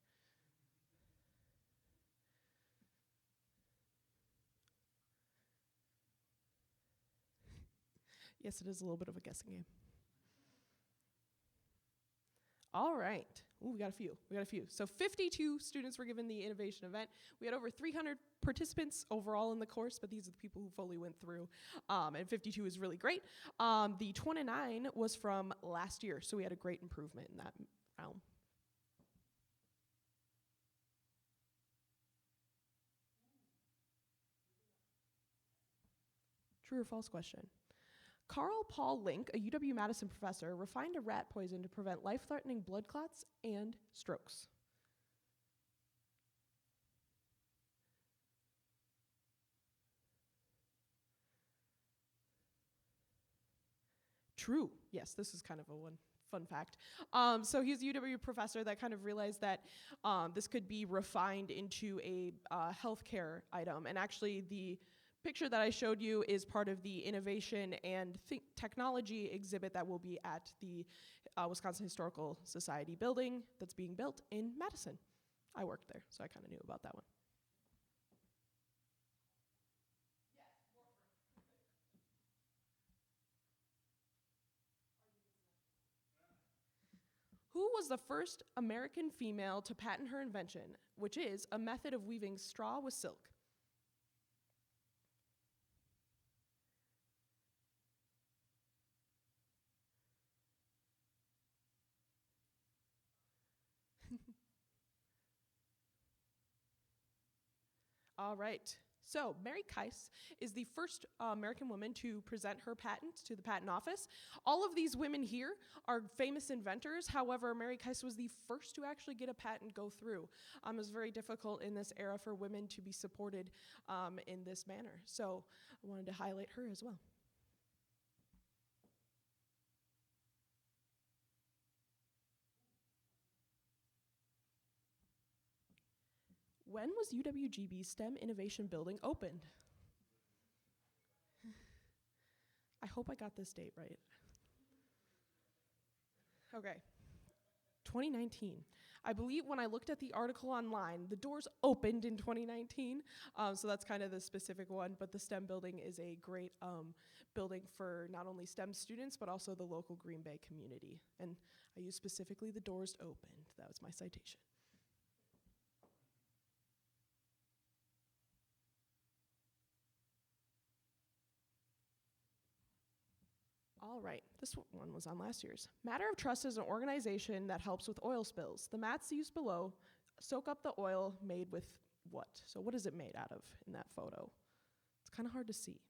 Yes, it is a little bit of a guessing game. All right. Ooh, we got a few. So 52 students were given the innovation event. We had over 300 participants overall in the course, but these are the people who fully went through. And 52 is really great. The 29 was from last year, so we had a great improvement in that realm. True or false question? Carl Paul Link, a UW-Madison professor, refined a rat poison to prevent life-threatening blood clots and strokes. True. Yes, this is kind of a fun fact. So he's a UW professor that kind of realized that this could be refined into a healthcare item. And actually, the picture that I showed you is part of the innovation and technology exhibit that will be at the Wisconsin Historical Society building that's being built in Madison. I worked there, so I kind of knew about that one. Who was the first American female to patent her invention, which is a method of weaving straw with silk? All right. So Mary Keiss is the first American woman to present her patent to the patent office. All of these women here are famous inventors. However, Mary Keiss was the first to actually get a patent go through. It was very difficult in this era for women to be supported in this manner. So I wanted to highlight her as well. When was UWGB's STEM Innovation Building opened? I hope I got this date right. Okay, 2019. I believe when I looked at the article online, the doors opened in 2019, so that's kind of the specific one, but the STEM building is a great building for not only STEM students, but also the local Green Bay community. And I use specifically the doors opened. That was my citation. All right, this one was on last year's. Matter of Trust is an organization that helps with oil spills. The mats used below soak up the oil made with what? So what is it made out of in that photo? It's kind of hard to see.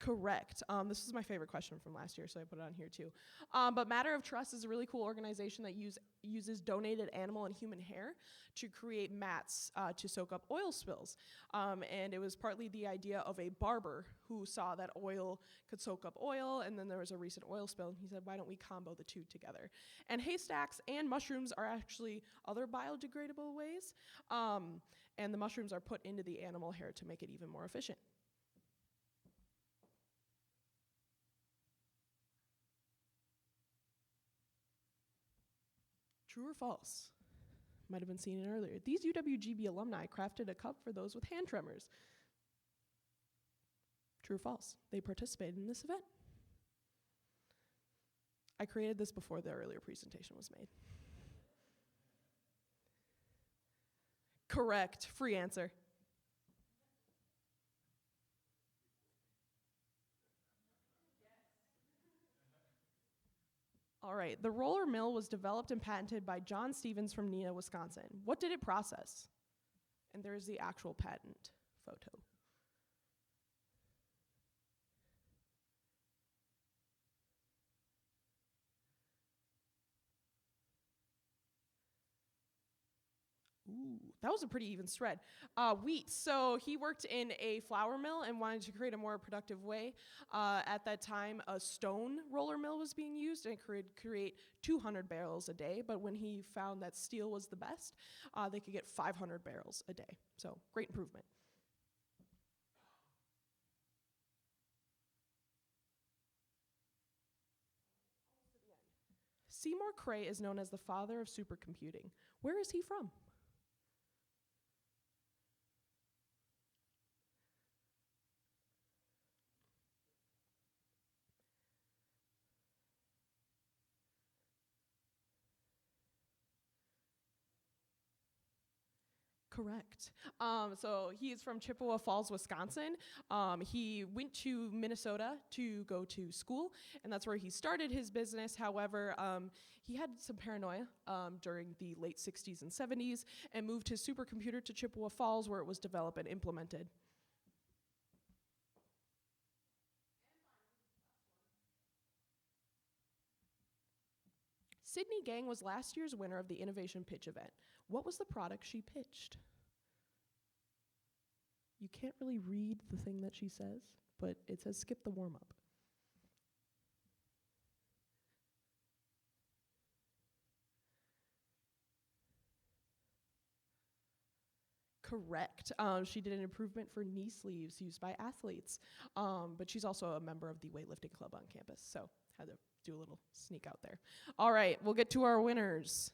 Correct. This is my favorite question from last year, so I put it on here too. But Matter of Trust is a really cool organization that uses donated animal and human hair to create mats to soak up oil spills. And it was partly the idea of a barber who saw that oil could soak up oil, and then there was a recent oil spill, and he said, why don't we combo the two together? And haystacks and mushrooms are actually other biodegradable ways, and the mushrooms are put into the animal hair to make it even more efficient. True or false? might have been seen it earlier. These UWGB alumni crafted a cup for those with hand tremors. True or false? They participated in this event. I created this before the earlier presentation was made. Correct. Free answer. All right. The roller mill was developed and patented by John Stevens from Neenah, Wisconsin. What did it process? And there's the actual patent photo. Ooh, that was a pretty even spread. Wheat. So he worked in a flour mill and wanted to create a more productive way. At that time, a stone roller mill was being used and it could create 200 barrels a day. But when he found that steel was the best, they could get 500 barrels a day. So great improvement. Seymour Cray is known as the father of supercomputing. Where is he from? Correct. So he is from Chippewa Falls, Wisconsin. He went to Minnesota to go to school, and that's where he started his business. However, he had some paranoia during the late 60s and 70s and moved his supercomputer to Chippewa Falls, where it was developed and implemented. Sydney Gang was last year's winner of the Innovation Pitch event. What was the product she pitched? You can't really read the thing that she says, but it says skip the warm-up. Correct. She did an improvement for knee sleeves used by athletes, but she's also a member of the weightlifting club on campus, so had to do a little sneak out there. All right, we'll get to our winners.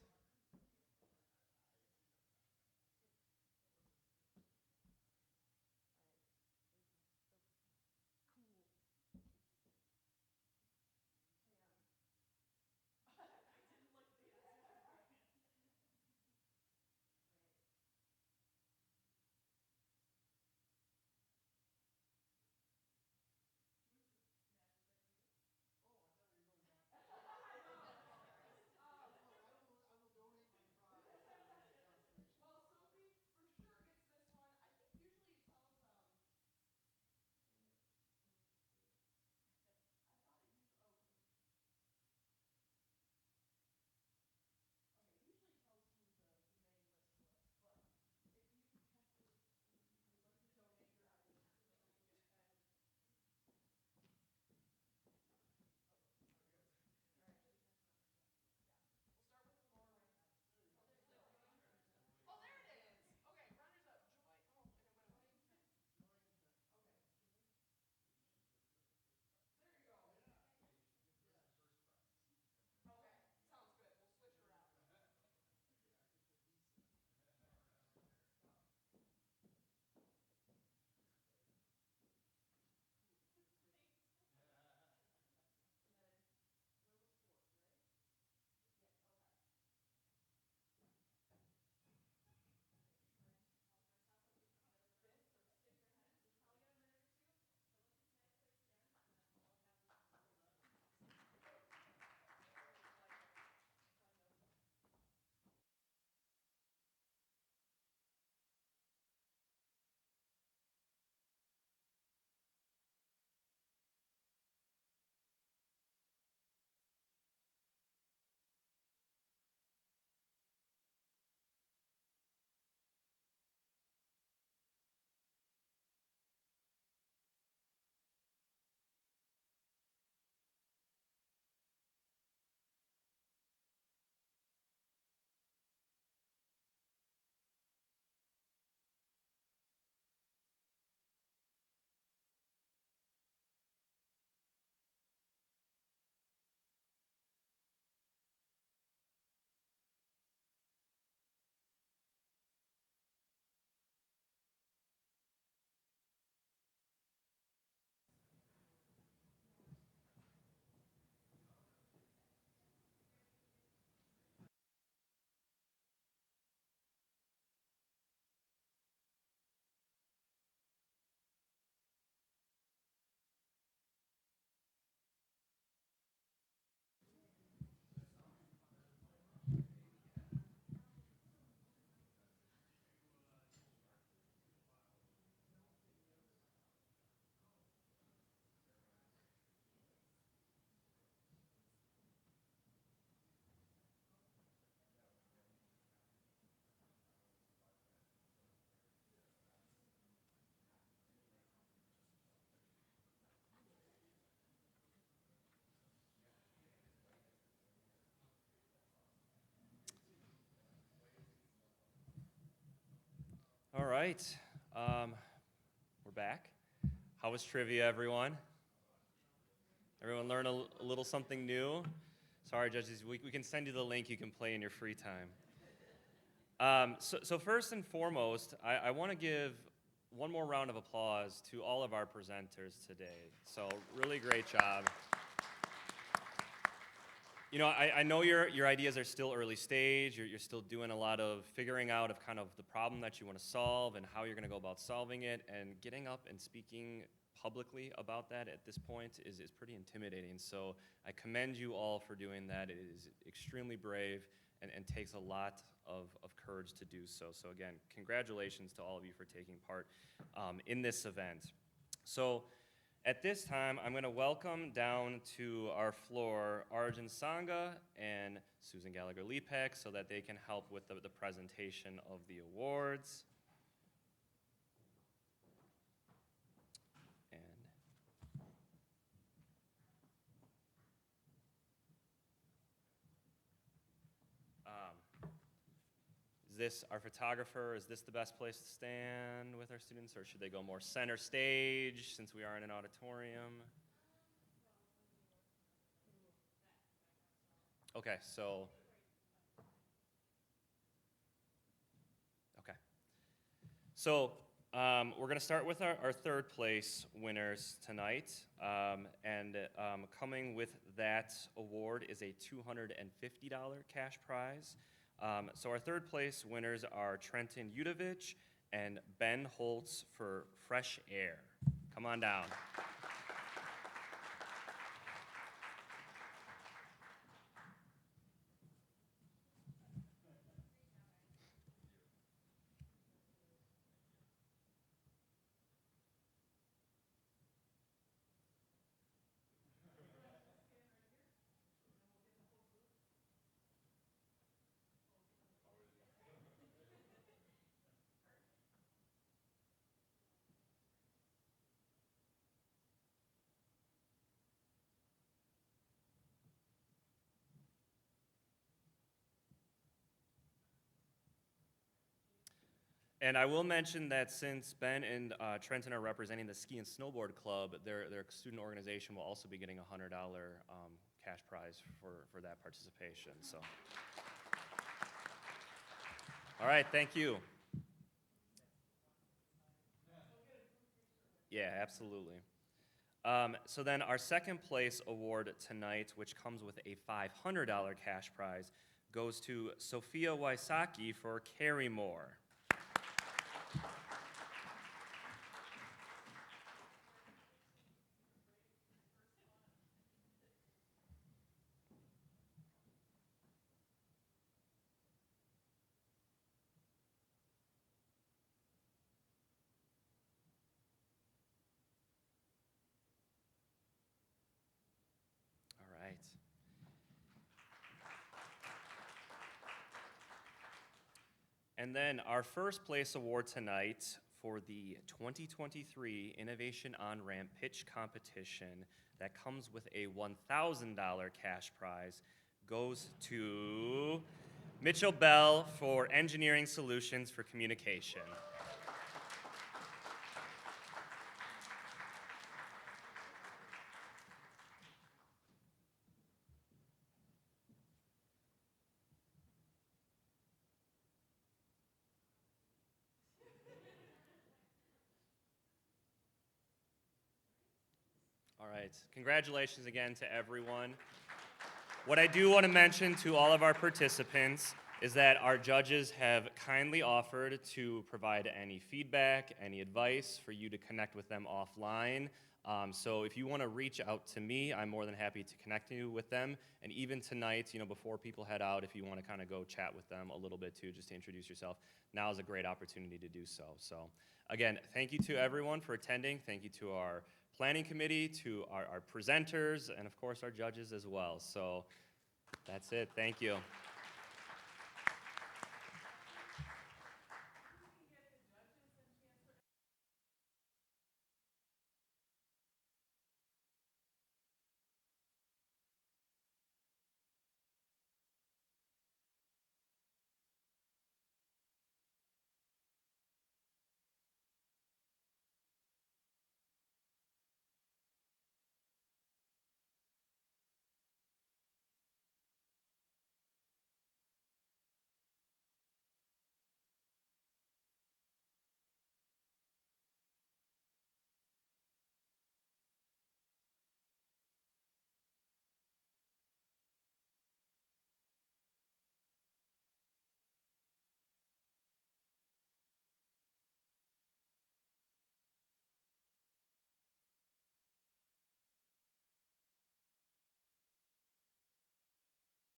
right, we're back. How was trivia, everyone? Everyone learn a little something new? Sorry, judges, we can send you the link. You can play in your free time. So first and foremost, I want to give one more round of applause to all of our presenters today. So really great job. You know, I know your ideas are still early stage. You're still doing a lot of figuring out of kind of the problem that you want to solve and how you're going to go about solving it. And getting up and speaking publicly about that at this point is pretty intimidating. So I commend you all for doing that. It is extremely brave and takes a lot of courage to do so. So again, congratulations to all of you for taking part in this event. So at this time, I'm going to welcome down to our floor Arjun Sangha and Susan Gallagher-Lepak so that they can help with the presentation of the awards. Is this our photographer? Is this the best place to stand with our students, or should they go more center stage since we are in an auditorium? Okay, so we're going to start with our third place winners tonight, and coming with that award is a $250 cash prize. So our third place winners are Trenton Udovich and Ben Holtz for Fresh Air. Come on down. And I will mention that since Ben and Trenton are representing the Ski and Snowboard Club, their student organization will also be getting a $100 cash prize for that participation. So, all right, thank you. Yeah, absolutely. So then our second place award tonight, which comes with a $500 cash prize, goes to Sophia Waisaki for Carry More. And then our first place award tonight for the 2023 Innovation On-Ramp Pitch Competition that comes with a $1,000 cash prize goes to Mitchell Bell for Engineering Solutions for Communication. All right, congratulations again to everyone. What I do want to mention to all of our participants is that our judges have kindly offered to provide any feedback, any advice for you to connect with them offline. So if you want to reach out to me, I'm more than happy to connect you with them. And even tonight, before people head out, if you want to kind of go chat with them a little bit too, just to introduce yourself, now is a great opportunity to do so. So again, thank you to everyone for attending. Thank you to our planning committee, to our presenters, and of course our judges as well. So that's it. Thank you.